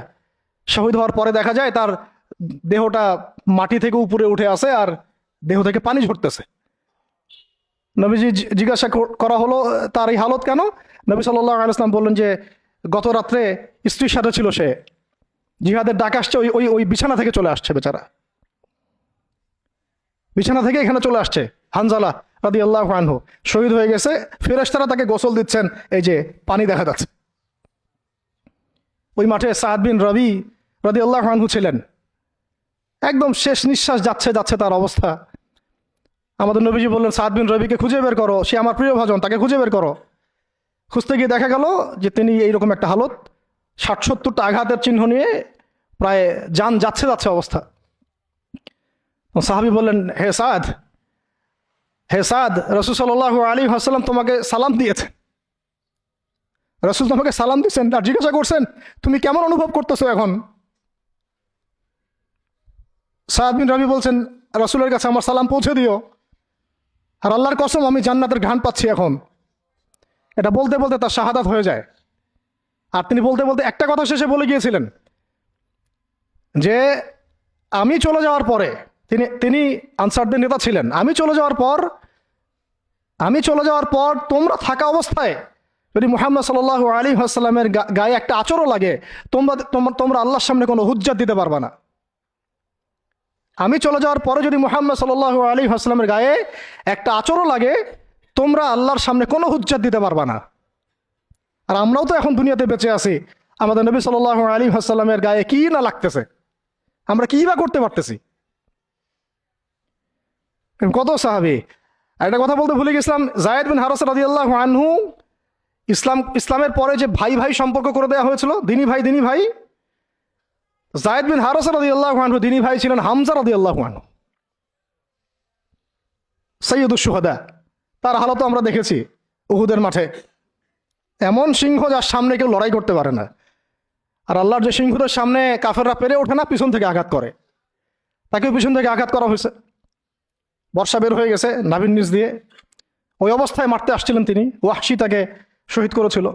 শহীদ হওয়ার পরে দেখা যায় তার দেহটা মাটি থেকে উপরে উঠে আসে আর দেহ থেকে পানি ঝরতেছে। নবীজি জিজ্ঞাসা করা হলো তার এই হালত কেন? নবী সাল্লাল্লাহু আলাইহি ওয়াসাল্লাম বললেন যে গত রাত্রে স্ত্রীর সাথে ছিল সে, জিহাদের ডাক আসছে, ওই বিছানা থেকে চলে আসছে, বেচারা বিছানা থেকে এখানে চলে আসছে। হানজালা রাদিয়াল্লাহু আনহু শহীদ হয়ে গেছে, ফেরেশতারা তাকে গোসল দিচ্ছেন, এই যে পানি দেখা যাচ্ছে। ওই মাঠে সাদ বিন রবি রাদিয়াল্লাহু আনহু ছিলেন, একদম শেষ নিঃশ্বাস যাচ্ছে যাচ্ছে তার অবস্থা। আমাদের নবীজি বললেন, সাদ বিন রবিকে খুঁজে বের করো, সে আমার প্রিয় ভাজন, তাকে খুঁজে বের করো। খুঁজতে গিয়ে দেখা গেল যে তিনি এইরকম একটা হালত, 60-70টা আঘাতের চিহ্ন নিয়ে প্রায় যান যাচ্ছে যাচ্ছে অবস্থা। সাহাবী বললেন, হে সাদ, রাসূল সাল্লাল্লাহু আলাইহি ওয়াসাল্লাম তোমাকে সালাম দিয়েছে। রাসূল তোমাকে সালাম দিয়েছেন আর জিজ্ঞাসা করছেন তুমি কেমন অনুভব করতেছো এখন? সাদ বিন রবি বলছেন, রাসূলের কাছে আমার সালাম পৌঁছে দিও, আর আল্লাহর কসম আমি জান্নাতের ঘ্রাণ পাচ্ছি এখন। এটা বলতে বলতে তার শাহাদাত হয়ে যায়। আর তিনি বলতে বলতে একটা কথা শেষে বলে গিয়েছিলেন যে আমি চলে যাওয়ার পরে, তিনি আনসারদের নেতা ছিলেন, আমি চলে যাওয়ার পর তোমরা থাকা অবস্থায় যদি মুহাম্মদ সাল্লাল্লাহু আলাইহি ওয়াসাল্লামের গায়ে একটা আঁচড়ও লাগে, তোমরা আল্লাহর সামনে কোনো হুজ্জাত দিতে পারবা না। আমি চলে যাওয়ার পরে যদি মুহাম্মদ সাল্লাল্লাহু আলাইহি ওয়াসাল্লামের গায়ে একটা আঁচড়ও লাগে, তোমরা আল্লাহর সামনে কোনো হুজ্জাত দিতে পারবা না। আর আমরাও তো এখন দুনিয়াতে বেঁচে আছি, আমাদের নবী সাল্লাল্লাহু আলাইহি ওয়াসাল্লামের গায়ে কি না লাগতেছে, আমরা কি বা করতে পারতেছি। কত সাহাবী। একটা কথা বলতে ভুলে গেছিলাম, যায়েদ বিন হারেসা রাদিয়াল্লাহু আনহু, ইসলামের পরে যে ভাই ভাই সম্পর্ক করে দেওয়া হয়েছিল, দিনী ভাই, যায়েদ বিন হারেসা রাদিয়াল্লাহু আনহু দিনী ভাই ছিলেন হামজা রাদিয়াল্লাহু আনহু, সাইয়্যিদুশ শুহাদা। তার হালত আমরা দেখেছি উহুদের মাঠে, এমন সিংহ যার সামনে কেউ লড়াই করতে পারে না। আর আল্লাহর যে সিংহদের সামনে কাফেররা পেরে ওঠে না, পিছন থেকে আঘাত করে, তাকেও পিছন থেকে আঘাত করা হয়েছে। বর্ষা বের হয়ে গেছে নাভির নিচ দিয়ে, ওই অবস্থায় মারতে আসছিলেন তিনি, ওয়াহশী তাকে শহীদ করেছিল।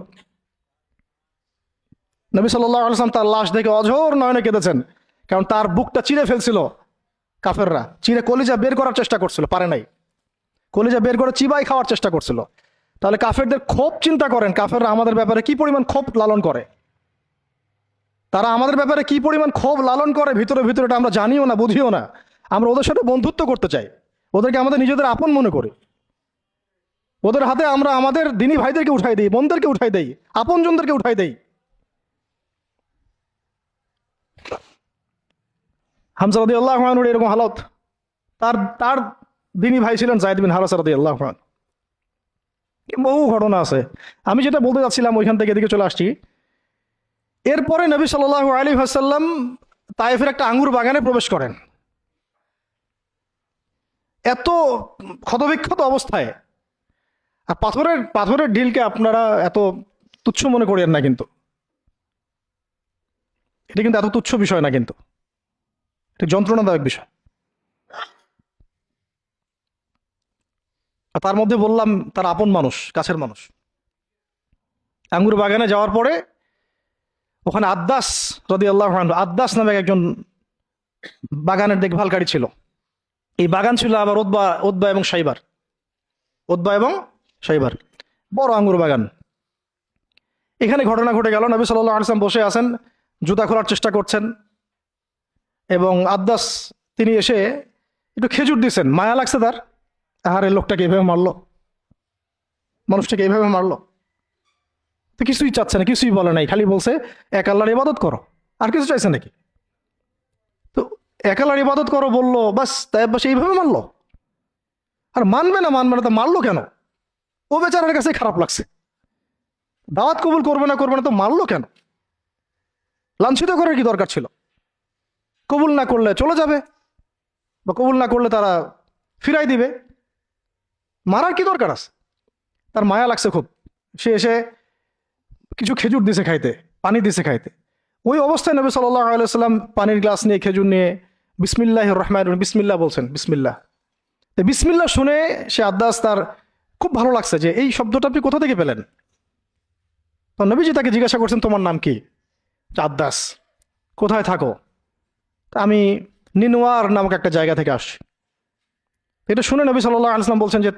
নবী সাল্লাল্লাহু আলাইহি ওয়াসাল্লাম তার লাশ দেখে অঝোর নয়নে কেঁদেছেন, কারণ তার বুকটা চিরে ফেলছিল কাফেররা, চিরে কলিজা বের করার চেষ্টা করছিল, পারে নাই, কলিজা বের করে চিবাই খাওয়ার চেষ্টা করছিল। তাহলে কাফেরদের ক্ষোভ চিন্তা করেন, কাফেররা আমাদের ব্যাপারে কি পরিমাণ ক্ষোভ লালন করে, তারা আমাদের ব্যাপারে কি পরিমাণ ক্ষোভ লালন করে ভিতরে ভিতরে, এটা আমরা জানিও না, বুঝিও না। আমরা ওদের সাথে বন্ধুত্ব করতে চাই, ওদেরকে আমাদের নিজেদের আপন মনে করি, ওদের হাতে আমরা আমাদের দিনী ভাইদেরকে উঠাই দিই, বোনদেরকে উঠাই দেই, আপনজনদেরকে উঠাই দেই। হামজা রাদিয়াল্লাহু আনহুর এরকম হালত। তার দিনী ভাই ছিলেন যায়েদ বিন হারেসা রাদিয়াল্লাহু আনহু। বহু ঘটনা আছে, আমি যেটা বলতে যাচ্ছিলাম ওইখান থেকে এদিকে চলে আসছি। এরপরে নবী সাল্লাল্লাহু আলাইহি ওয়াসাল্লাম তায়েফের একটা আঙ্গুর বাগানে প্রবেশ করেন, এত ক্ষতবিক্ষত অবস্থায়। আর পাথরের ঢিলকে আপনারা এত তুচ্ছ মনে করেন না, কিন্তু এটা কিন্তু এত তুচ্ছ বিষয় না, কিন্তু এটা যন্ত্রণাদায়ক বিষয়। তার মধ্যে বললাম তার আপন মানুষ, কাছের মানুষ। আঙ্গুর বাগানে যাওয়ার পরে ওখানে আদ্দাস রাদিয়াল্লাহু আনহু, আদ্দাস নামে একজন বাগানের দেখভালকারী ছিল। এই বাগান ছিল আবার উতবা এবং শাইবার, বড় আঙ্গুর বাগান। এখানে ঘটনা ঘটে গেল, নবী সাল্লাল্লাহু আলাইহি ওয়াসাল্লাম বসে আছেন, জুতা খোলার চেষ্টা করছেন, এবং আদ্দাস তিনি এসে একটু খেজুর দিয়েছেন, মায়া লাগছে তার, আহারে লোকটাকে এইভাবে মারলো, মানুষটাকে এইভাবে মারলো। তো কিছুই চাচ্ছে না, কিছুই বলে নাই, খালি বলছে এক আল্লাহর ইবাদত করো, আর কিছু চাইছে নাকি? তো এক আল্লাহর ইবাদত করো বললো, বাস তাই বাস এইভাবে মারলো। আর মানবে না তো মারলো কেন? ও বেচারার কাছে খারাপ লাগছে, দাওয়াত কবুল করবে না তো মারলো কেন? লাঞ্ছিত করার কি দরকার ছিল? কবুল না করলে চলে যাবে, বা কবুল না করলে তারা ফিরাই দিবে, মারার কি দরকার আছে? তার মায়া লাগছে খুব, সে এসে কিছু খেজুর দিছে খাইতে, পানি দিছে খাইতে। ওই অবস্থায় নবী সাল্লাল্লাহু আলাইহি ওয়াসাল্লাম পানির গ্লাস নিয়ে, খেজুর নিয়ে বিসমিল্লাহির রহমানির রহিম, বিসমিল্লাহ বলছেন, বিসমিল্লাহ। তো বিসমিল্লাহ শুনে সে আদ্দাস, তার খুব ভালো লাগছে যে এই শব্দটা আপনি কোথা থেকে পেলেন? তো নবীজি তাকে জিজ্ঞাসা করছেন, তোমার নাম কি? আদ্দাস। কোথায় থাকো? আমি নিনওয়ার নামক একটা জায়গা থেকে আসছি। এটা শুনে নবী সাল্লাল্লাহু আলাইহি ওয়াসাল্লাম বলছেন যে,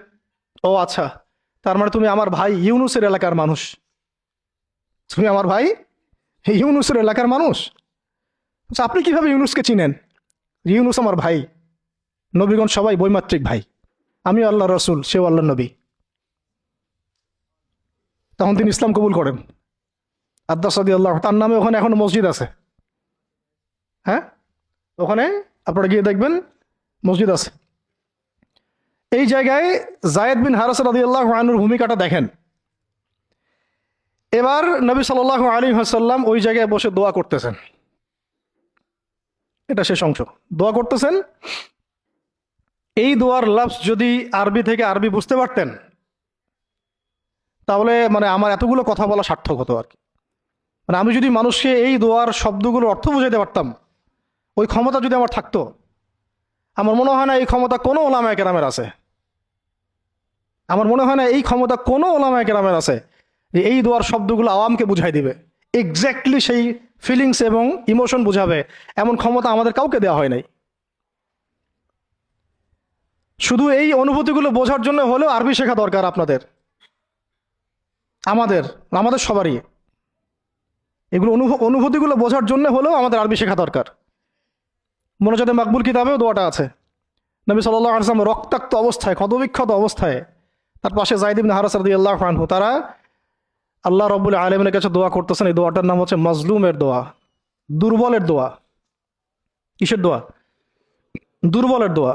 ও আচ্ছা, তার মানে তুমি আমার ভাই ইউনুসের এলাকার মানুষ, তুমি আমার ভাই ইউনুসের এলাকার মানুষ। আচ্ছা, আপনি কিভাবে ইউনুসকে চিনেন? ইউনুস আমার ভাই, নবীগণ সবাই বৈমাত্রিক ভাই, আমি আল্লাহ রসুল, সেও আল্লাহ নবী। তখন তিনি ইসলাম কবুল করেন। আদ্দাস রাদিয়াল্লাহু, তার নামে ওখানে এখনো মসজিদ আছে। হ্যাঁ, ওখানে আপনারা গিয়ে দেখবেন মসজিদ আছে। এই জায়গায় যায়েদ বিন হারেসা রাদিয়াল্লাহু আনহুর ভূমিকাটা দেখেন। এবার নবী সাল্লাল্লাহু আলাইহি ওয়াসাল্লাম ওই জায়গায় বসে দোয়া করতেছেন, এটা শেষ অংশ, দোয়া করতেছেন। এই দোয়ার লফজ যদি আরবি থেকে আরবি বুঝতে পারতেন, তাহলে মানে আমার এতগুলো কথা বলা সার্থক হতো আর কি। মানে আমি যদি মানুষকে এই দোয়ার শব্দগুলোর অর্থ বুঝাইতে পারতাম, ওই ক্ষমতা যদি আমার থাকতো, আমার মনে হয় না এই ক্ষমতা কোনো ওলামায়ে কেরামের আছে। আমার মনে হয় না এই ক্ষমতা কোনো ওলামায়ে কেরামের আছে যে এই দোয়ার শব্দগুলো আওয়ামকে বুঝাই দিবে, এক্স্যাক্টলি সেই ফিলিংস এবং ইমোশন বুঝাবে, এমন ক্ষমতা আমাদের কাউকে দেওয়া হয় নাই। শুধু এই অনুভূতিগুলো বোঝার জন্য হলেও আরবি শেখা দরকার আপনাদের, আমাদের আমাদের সবারই। এগুলো অনুভূতিগুলো বোঝার জন্য হলেও আমাদের আরবি শেখা দরকার। মোনাজাতে মাকবুল কিতাবেও দোয়াটা আছে। নবী সাল্লাল্লাহু আলাইহি ওয়াসাল্লাম রক্তাক্ত অবস্থায়, ক্ষতবিক্ষত অবস্থায়, তার পাশে যায়েদ ইবনে হারেসা রাদিয়াল্লাহু আনহু, তারা আল্লাহ রাব্বুল আলামিনের কাছে দোয়া করতেছেন। এই দোয়াটার নাম হচ্ছে মাজলুমের দোয়া, দুর্বলের দোয়া। কিসের দোয়া? দুর্বলের দোয়া।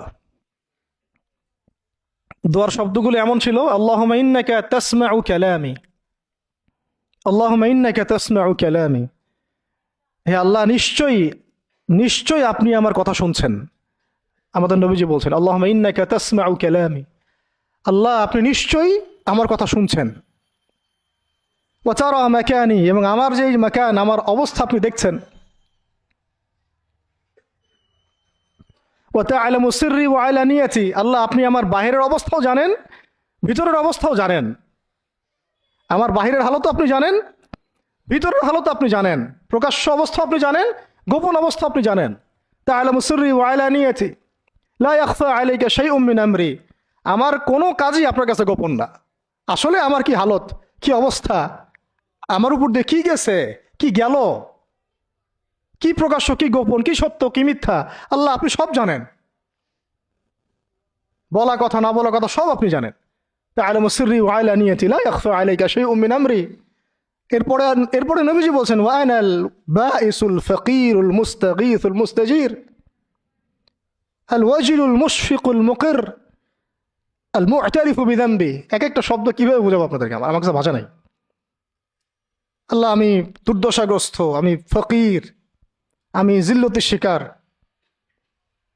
দোয়ার শব্দগুলো এমন ছিল, আল্লাহুম্মা ইন্নাকা তাসমাউ কালামি, আল্লাহুম্মা ইন্নাকা তাসমাউ কালামি, হে আল্লাহ, নিশ্চয়ই নিশ্চয়ই আপনি আমার কথা শুনছেন। আমাদের নবীজি বলছেন, আল্লাহুম্মা ইন্নাকা তাসমাউ কালামি, আল্লাহ আপনি নিশ্চয়ই আমার কথা শুনছেন। ওয়া তারা মাকানি, এবং আমার যে মাকান, আমার অবস্থা আপনি দেখছেন। ওয়া তা'লামু সিররি ওয়া আলানিয়াতি, আল্লাহ আপনি আমার বাহিরের অবস্থাও জানেন, ভিতরের অবস্থাও জানেন। আমার বাহিরের হালত আপনি জানেন, ভিতরের হালত আপনি জানেন, প্রকাশ্য অবস্থা আপনি জানেন, গোপন অবস্থা আপনি জানেন। তা'লামু সিররি ওয়া আলানিয়াতি লা ইয়াখফা আলাইকা শাইউম মিন আমরি, আমার কোনো কাজই আপনার কাছে গোপন না। আসলে আমার কি হালত, কি অবস্থা, আমার উপর দিয়ে কি গেছে, কি গেল, কি প্রকাশ্য, কি গোপন, কি সত্য, কি মিথ্যা, আল্লাহ আপনি সব জানেন। বলা কথা না বলা কথা সব আপনি জানেন। তা'লামু সিররি ওয়া আলানিয়াতি লা ইয়াখফা আলাইকা শাইউম মিন আমরি। এরপরে এরপরে নবীজি বলছেন, ওয়া আনাল বাইসুল ফাকিরুল মুস্তাগীসুল মুস্তাজির আল ওয়াজিলুল মুশফিকুল মুকির আল মু'তারিফু বিযামবি। এক একটা শব্দ কিভাবে বোঝাবো আপনাদেরকে, আমার কাছে ভাষা নাই। আল্লাহ আমি দুর্দশাগ্রস্ত, আমি ফকির, আমি জিল্লতির শিকার,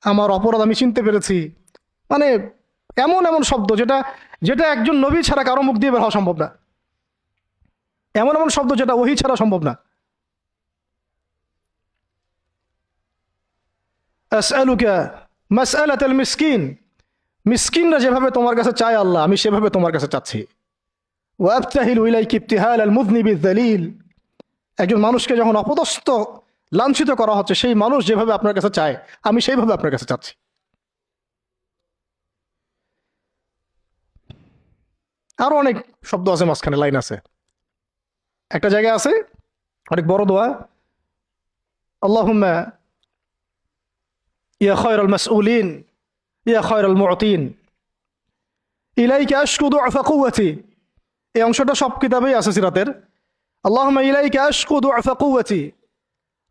আমার অপরাধ আমি চিনতে পেরেছি। মানে এমন এমন শব্দ যেটা যেটা একজন নবী ছাড়া কারো মুখ দিয়ে বের হওয়া সম্ভব না, এমন এমন শব্দ যেটা ওহী ছাড়া সম্ভব না। আসআলুকা মাসআলাতাল মিসকিন, মিসকিনরা যেভাবে তোমার কাছে চায় আল্লাহ, আমি সেভাবে তোমার কাছে চাচ্ছি। ওয়া আবতাহিলু ইলাইকা ইবতিহালাল মুযনিবিয যালিল, একজন মানুষকে যখন অপদস্থ, লাঞ্ছিত করা হচ্ছে, সেই মানুষ যেভাবে আপনার কাছে চায়, আমি সেইভাবে আপনার কাছে চাচ্ছি। আরো অনেক শব্দ আছে, মাঝখানে লাইন আছে। একটা জায়গায় আছে অনেক বড় দোয়া, আল্লাহুম্মা ইয়া খায়রাল মাসউলিন ইয়া খায়রাল মুতিন ইলাইকা আশকু দুআফা কুওয়াতি। এই অংশটা সব কিতাবেই আছে সিরাতের। আল্লাহুম্মা ইলাইকা আশকু দুআফা কুওয়াতি,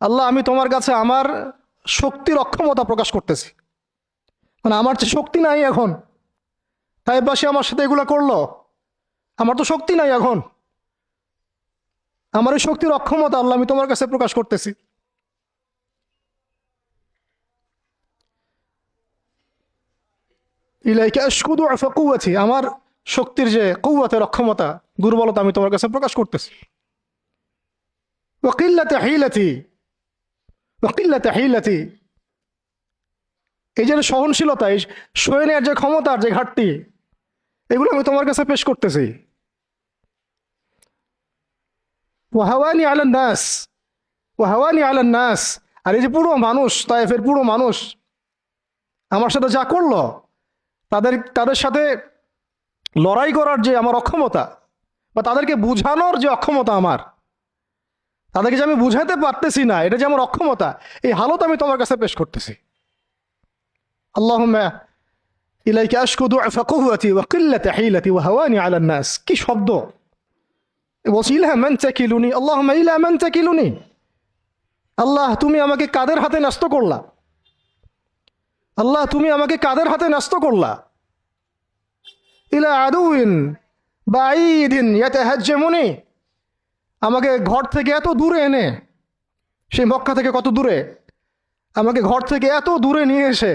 আল্লাহ আমি তোমার কাছে আমার শক্তির অক্ষমতা প্রকাশ করতেছি। মানে আমার যে শক্তি নাই এখন, তাই পাশে আমার সাথে এগুলো করলো, আমার তো শক্তি নাই এখন, আমার এই শক্তির অক্ষমতা আল্লাহ আমি তোমার কাছে প্রকাশ করতেছি। ইলাইকা আশকু দুআফা কুওয়াতি, আমার শক্তির যে কুওয়াতের অক্ষমতা, দুর্বলতা আমি তোমার কাছে প্রকাশ করতেছি। ওয়া কিল্লাতা হিলাতি ওয়া কিল্লাতা হিলাতি, এই যে সহনশীলতা, এই সয়ে নেওয়ার যে ক্ষমতার যে ঘাটতি, এগুলো আমি তোমার কাছে পেশ করতেছি। ওয়া হাওয়ানি আলান নাস ওয়া হাওয়ানি আলান নাস, আর এই যে পুরো মানুষ, তায়েফের পুরো মানুষ আমার সাথে যা করলো, তাদের সাথে লড়াই করার যে আমার অক্ষমতা, বা তাদেরকে বুঝানোর যে অক্ষমতা আমার, তাদেরকে যে আমি বুঝাতে পারতেছি না, এটা যে আমার অক্ষমতা, এই হালত আমি তোমার কাছে পেশ করতেছি। আল্লাহুম্মা ইলাইকা আশকু দুআফা কুওয়াতি ওয়া কিল্লাতা হিলাতি ওয়া হাওয়ানি আলান নাস। কি শব্দ! বলছি ইলা মান তাকিলুনি, আল্লাহুম্মা ইলা মান তাকিলুনি, আল্লাহ তুমি আমাকে কাদের হাতে ন্যস্ত করলা, আল্লাহ তুমি আমাকে কাদের হাতে ন্যস্ত করলা। ইলা আদুইন বাঈদিন ইয়াতাহাজ্জামুনি, আমাকে ঘর থেকে এত দূরে এনে, সেই মক্কা থেকে কত দূরে, আমাকে ঘর থেকে এত দূরে নিয়ে এসে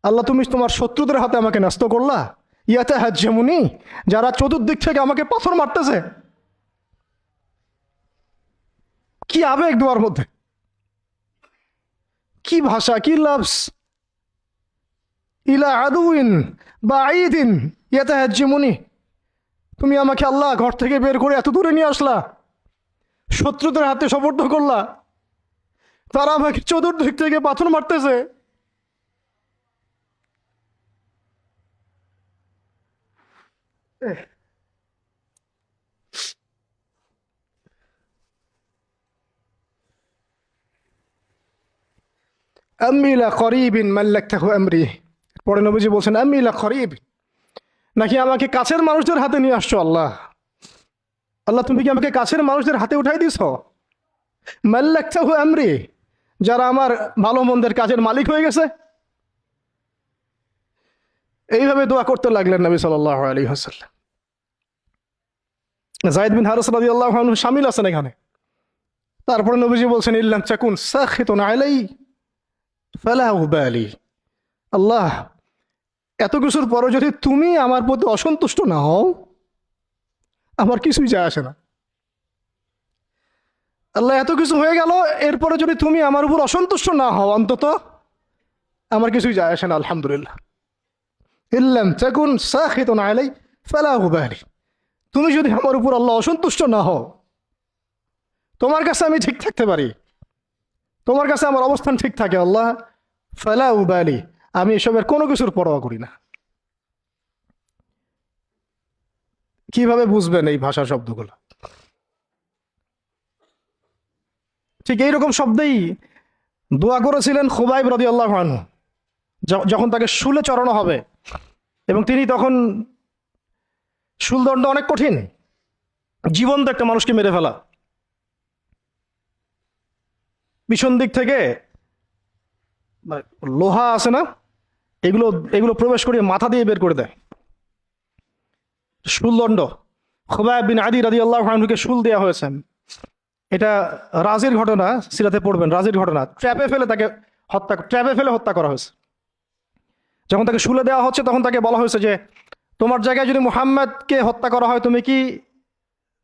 আল্লাহ তুমি তোমার শত্রুদের হাতে আমাকে ন্যস্ত করলা। ইয়াতাহাজ্জামুনি, যারা চতুর্দিক থেকে আমাকে পাথর মারতেছে। কি আবেগ দোয়ার মধ্যে, কি ভাষা, কি লফজ! ইলা আদুইন বাঈদিন ইয়াতাহাজ্জামুনি, তুমি আমাকে আল্লাহ ঘর থেকে বের করে এত দূরে নিয়ে আসলা, শত্রুদের হাতে সোপর্দ করলা, তারা আমাকে চতুর্দিক থেকে পাথর মারতেছে। আম্মি লা করিবিন মাল্লাকতাহু আমরি, পরে নবীজি বলছেন আম্মি লা করিব, নাকি আমাকে কাছের মানুষদের হাতে নিয়ে আসছো আল্লাহ, আল্লাহ তুমি কি আমাকে কাছের মানুষদের হাতে উঠাই দিছ? মাল্লাকতাহু আমরি, যারা আমার ভালো মন্দের কাজের মালিক হয়ে গেছে। এইভাবে দোয়া করতে লাগলেন নবী সাল্লাল্লাহু আলাইহি ওয়াসাল্লাম। যায়েদ বিন হারিস রাদিয়াল্লাহু আনহু শামিল আছেন এখানে। তারপরে নবীজি বলছেন ইল্লাম তাকুন সাখিতুন আলাই ফালা উবালি, আল্লাহ এত কিছুর পরে যদি তুমি আমার প্রতি অসন্তুষ্ট না হও, আমার কিছুই যায় আসে না। আল্লাহ এত কিছু হয়ে গেল, এরপরে যদি তুমি আমার উপর অসন্তুষ্ট না হও, অন্তত আমার কিছুই যায় আসে না। আলহামদুলিল্লাহ। ইল্লাম তাকুন সাখিতুন আলাই ফালা উবালি, তুমি যদি আমার উপর আল্লাহ অসন্তুষ্ট না হও, তোমার কাছে আমি ঠিক থাকতে পারি, তোমার কাছে আমার অবস্থান ঠিক থাকে, আল্লাহ ফালা উবালি, আমি এসবের কোনো কিছুর পরোয়া করি না। কিভাবে বুঝবেন এই ভাষার শব্দগুলো? ঠিক এইরকম শব্দেই দোয়া করেছিলেন খুবাইব রাদিয়াল্লাহু আনহু, যখন তাকে শুলে চড়ানো হবে, এবং তিনি তখন, শুলদণ্ড অনেক কঠিন, জীবন্ত একটা মানুষকে মেরে ফেলা, পিছন দিক থেকে লোহা আছে না, এগুলো এগুলো প্রবেশ করিয়ে মাথা দিয়ে বের করে দেয়। শুলদণ্ড, খুবাইব বিন আদি রাদিয়াল্লাহু আনহুকে শুল দেওয়া হয়েছে। এটা রাজির ঘটনা, সিরাতে পড়বেন, রাজির ঘটনা। ট্র্যাপে ফেলে হত্যা করা হয়েছে। যখন তাকে শুলে দেওয়া হচ্ছে, তখন তাকে বলা হয়েছে যে তোমার জায়গায় যদি মুহাম্মদকে হত্যা করা হয়, তুমি কি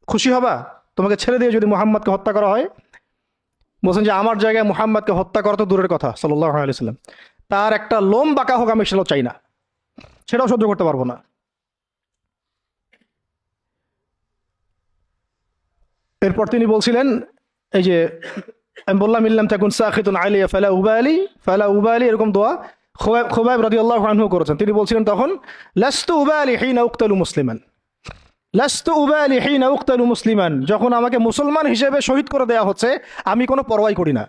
খুশি হবা? তোমাকে ছেড়ে দিয়ে যদি মুহাম্মদকে হত্যা করা হয়? বলছেন যে আমার জায়গায় মুহাম্মদকে হত্যা করা তো দূরের কথা, সাল্লাল্লাহু আলাইহি ওয়াসাল্লাম, তার একটা লোম বাঁকা হোক আমি সেটাও চাই না, সেটাও সহ্য করতে পারবো না। এরপর তিনি বলছিলেন, এই যে আমি বললাম ইল্লাম তাকুন সাখিতুন আলাইয়া ফালা উবালি, এরকম দোয়া খুবাইব রাদিয়াল্লাহু আনহু করেছেন। তিনি বলছিলেন তখন, লাস্তু উবালি হিনা উকতালু মুসলিমান, লাস্তু উবালি হিনা উকতালু মুসলিমান, যখন আমাকে মুসলমান হিসেবে শহীদ করে দেওয়া হচ্ছে আমি কোনো পরোয়াই করি না।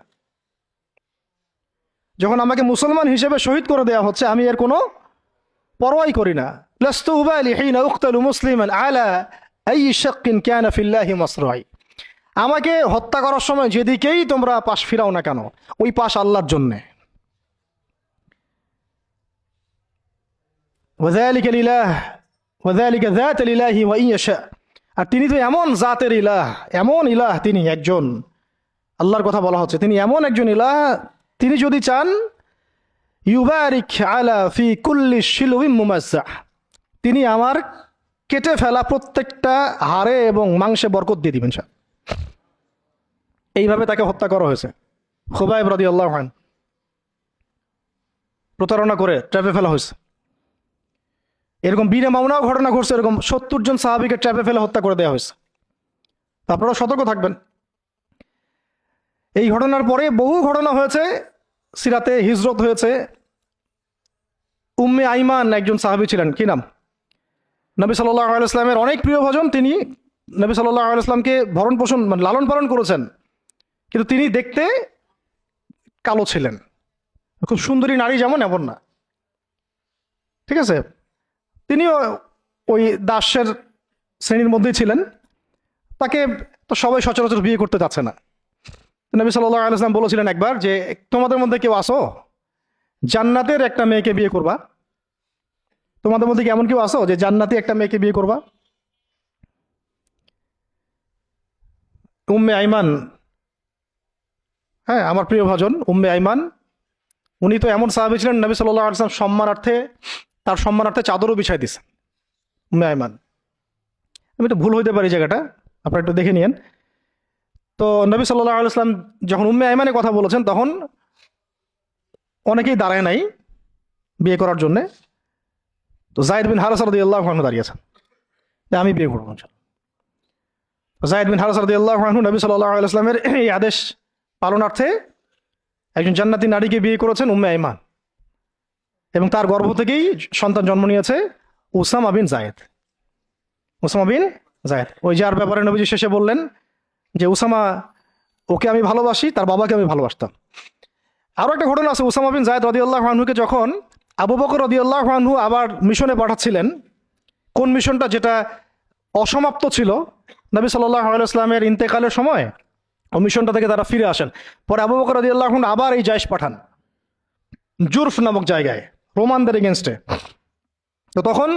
যখন আমাকে মুসলমান হিসেবে শহীদ করে দেওয়া হচ্ছে, আমি এর কোনো পরোয়াই করি না। লাস্তু উবালি হিনা উকতালু মুসলিমান আলা আই শাক্কিন কানা ফিল্লাহি মাসরাই। আমাকে হত্যা করার সময় যেদিকেই তোমরা পাশ ফিরাও না কেন, ওই পাশ আল্লাহর জন্যে। ওয়াযালিকা লিলাহ ওয়াযালিকা যাত লিলাহি ওয়া ইন ইয়াশা। আর তিনি তো এমন জাতের ইলাহ, এমন ইলাহ, তিনি একজন, আল্লাহর কথা বলা হচ্ছে, তিনি এমন একজন ইলাহ, তিনি যদি চান ইউবারিক আলা ফি কুল্লি শিলউইম মুমাজ্জাহ, তিনি আমার কেটে ফেলা প্রত্যেকটা হাড়ে এবং মাংসে বরকত দিয়ে দিবেন। এইভাবে তাকে হত্যা করা হয়েছে। খুবাইব রাদিয়াল্লাহু আনহু প্রতারণা করে ট্র্যাপে ফেলা হয়েছে। এরকম বীরে মামুনাও ঘটনা ঘটছে, এরকম 70 জন সাহাবীকে ট্র্যাপে ফেলে হত্যা করে দেওয়া হয়েছে। আপনারা সতর্ক থাকবেন। এই ঘটনার পরে বহু ঘটনা হয়েছে, সিরাতে হিজরত হয়েছে। উম্মে আইমান একজন সাহাবী ছিলেন, কি নাম, নবী সাল্লাল্লাহু আলাইহি ওয়াসাল্লামের অনেক প্রিয় ভজন। তিনি নবী সাল্লাল্লাহু আলাইহি ওয়াসাল্লামকে ভরণ পোষণ মানে লালন পালন করেছেন, কিন্তু তিনি দেখতে কালো ছিলেন। খুব সুন্দরী নারী যেমন এমন না, ঠিক আছে। তিনিও ওই দাসের শ্রেণীর মধ্যেই ছিলেন। তাকে তো সবাই সচরাচর বিয়ে করতে যাচ্ছে না। নবী সাল্লাল্লাহু আলাইহি ওয়াসাল্লাম বলেছিলেন একবার যে, তোমাদের মধ্যে কেউ আসো জান্নাতের একটা মেয়েকে বিয়ে করবা? তোমাদের মধ্যে কি এমন কেউ আসো যে জান্নাতি একটা মেয়েকে বিয়ে করবা? উম্মে আইমান, হ্যাঁ, আমার প্রিয় ভাজন উম্মে আইমান, উনি তো এমন সাহাবী ছিলেন, নবী সাল্লাল্লাহু আলাইহি ওয়াসাল্লাম তার সম্মানার্থে চাদরও বিছাই দিয়েছেন। উম্মে আইমান, আমি একটু ভুল হইতে পারি জায়গাটা, আপনারা একটু দেখে নিয়েন। তো নবী সাল্লাল্লাহু আলাইহি ওয়াসাল্লাম যখন উম্মে আইমানের কথা বলেছেন, তখন অনেকেই দাঁড়ায় নাই বিয়ে করার জন্যে। তো যায়েদ বিন হারেসা রাদিয়াল্লাহু আনহু দাঁড়িয়েছেন যে আমি বিয়ে করবো। যায়েদ বিন হারেসা রাদিয়াল্লাহু আনহু নবী সাল্লাল্লাহু আলাইহি ওয়াসাল্লামের এই আদেশ পালনার্থে একজন জান্নাতি নারীকে বিয়ে করেছেন, উম্মে আইমান, এবং তার গর্ভ থেকেই সন্তান জন্ম নিয়েছে উসামা বিন যায়েদ। উসামা বিন যায়েদ, ওই যার ব্যাপারে নবীজি শেষে বললেন যে উসামা, ওকে আমি ভালোবাসি, তার বাবাকে আমি ভালোবাসতাম। আরও একটা ঘটনা আছে, উসামা বিন যায়েদ রাদিয়াল্লাহু আনহুকে যখন আবু বকর রাদিয়াল্লাহু আনহু আবার মিশনে পাঠাচ্ছিলেন, কোন মিশনটা যেটা অসমাপ্ত ছিল, নবী সাল্লাল্লাহু আলাইহি ওয়াসাল্লামের ইন্তেকালের সময় ও মিশনটা থেকে তারা ফিরে আসেন। পরে আবু বকর রাদিয়াল্লাহু আনহু আবার এই জায়েশ পাঠান জুরফ নামক জায়গায়, রোমানদের এগেনস্টে। তো তখন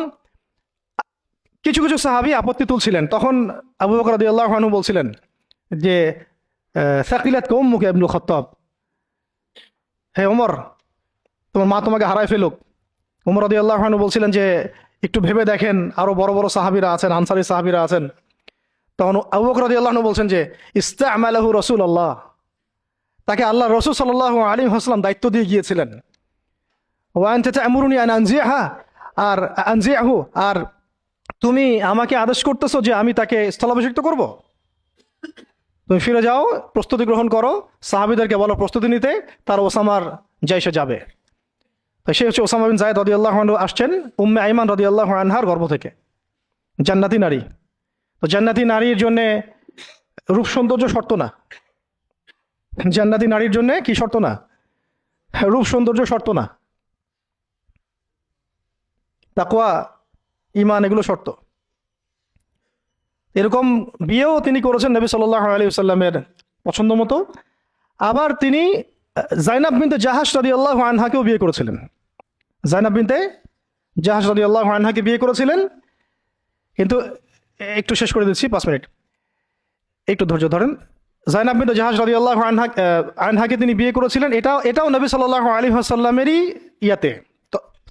কিছু কিছু সাহাবী আপত্তি তুলছিলেন। তখন আবু বকর রাদিয়াল্লাহু আনহু বলছিলেন যে, সাকিলাতকা উম্মুকা ইবনুল খাত্তাব, হে ওমর, তোমার মা তোমাকে হারায় ফেলুক। ওমর রাদিয়াল্লাহু আনহু বলছিলেন যে, একটু ভেবে দেখেন, আরো বড় বড় সাহাবীরা আছেন, আনসারী সাহাবীরা আছেন। তখন আবু বকর রাদিয়াল্লাহু আনহু বলছেন যে, ইস্তা'মালাহু রাসূলুল্লাহ, তাকে আল্লাহ রাসূল সাল্লাল্লাহু আলাইহি ওয়াসাল্লাম দায়িত্ব দিয়ে গিয়েছিলেন। ওয়া আনতা তা'মুরুনি আন আনজিহা, আর আনজিহু, আর তুমি আমাকে আদেশ করতেছো যে আমি তাকে স্থলাভিষিক্ত করব? তুমি ফিরে যাও, প্রস্তুতি গ্রহণ করো, সাহাবীদেরকে বলো প্রস্তুতি নিতে, তার ওসামার জাইশে যাবে। তো সে হচ্ছে ওসামা বিন যায়েদ রাদিয়াল্লাহু আনহু, আসছেন উম্মে আইমান রাদিয়াল্লাহু আনহার গর্ভ থেকে, জান্নাতি নারী। তো জান্নাতি নারীর জন্যে রূপ সৌন্দর্য শর্ত না। জান্নাতি নারীর জন্যে কি শর্ত না? রূপ সৌন্দর্য শর্ত না, তাকওয়া, ঈমান, এগুলো শর্ত। এরকম বিয়েও তিনি করেছেন নবী সাল্লাল্লাহু আলাইহি ওয়াসাল্লামের পছন্দ মতো। আবার তিনি যায়নাব বিনতে জাহাশ রাদিয়াল্লাহু আনহাকেও বিয়ে করেছিলেন। যায়নাব বিনতে জাহাশ রাদিয়াল্লাহু আনহাকে বিয়ে করেছিলেন। কিন্তু একটু শেষ করে দিচ্ছি, 5 মিনিট, একটু ধৈর্য ধরেন। যায়নাব বিনতে জাহাশ রাদিয়াল্লাহু আনহাকে তিনি বিয়ে করেছিলেন। এটাও নবী সাল্লাল্লাহু আলাইহি ওয়াসাল্লামেরই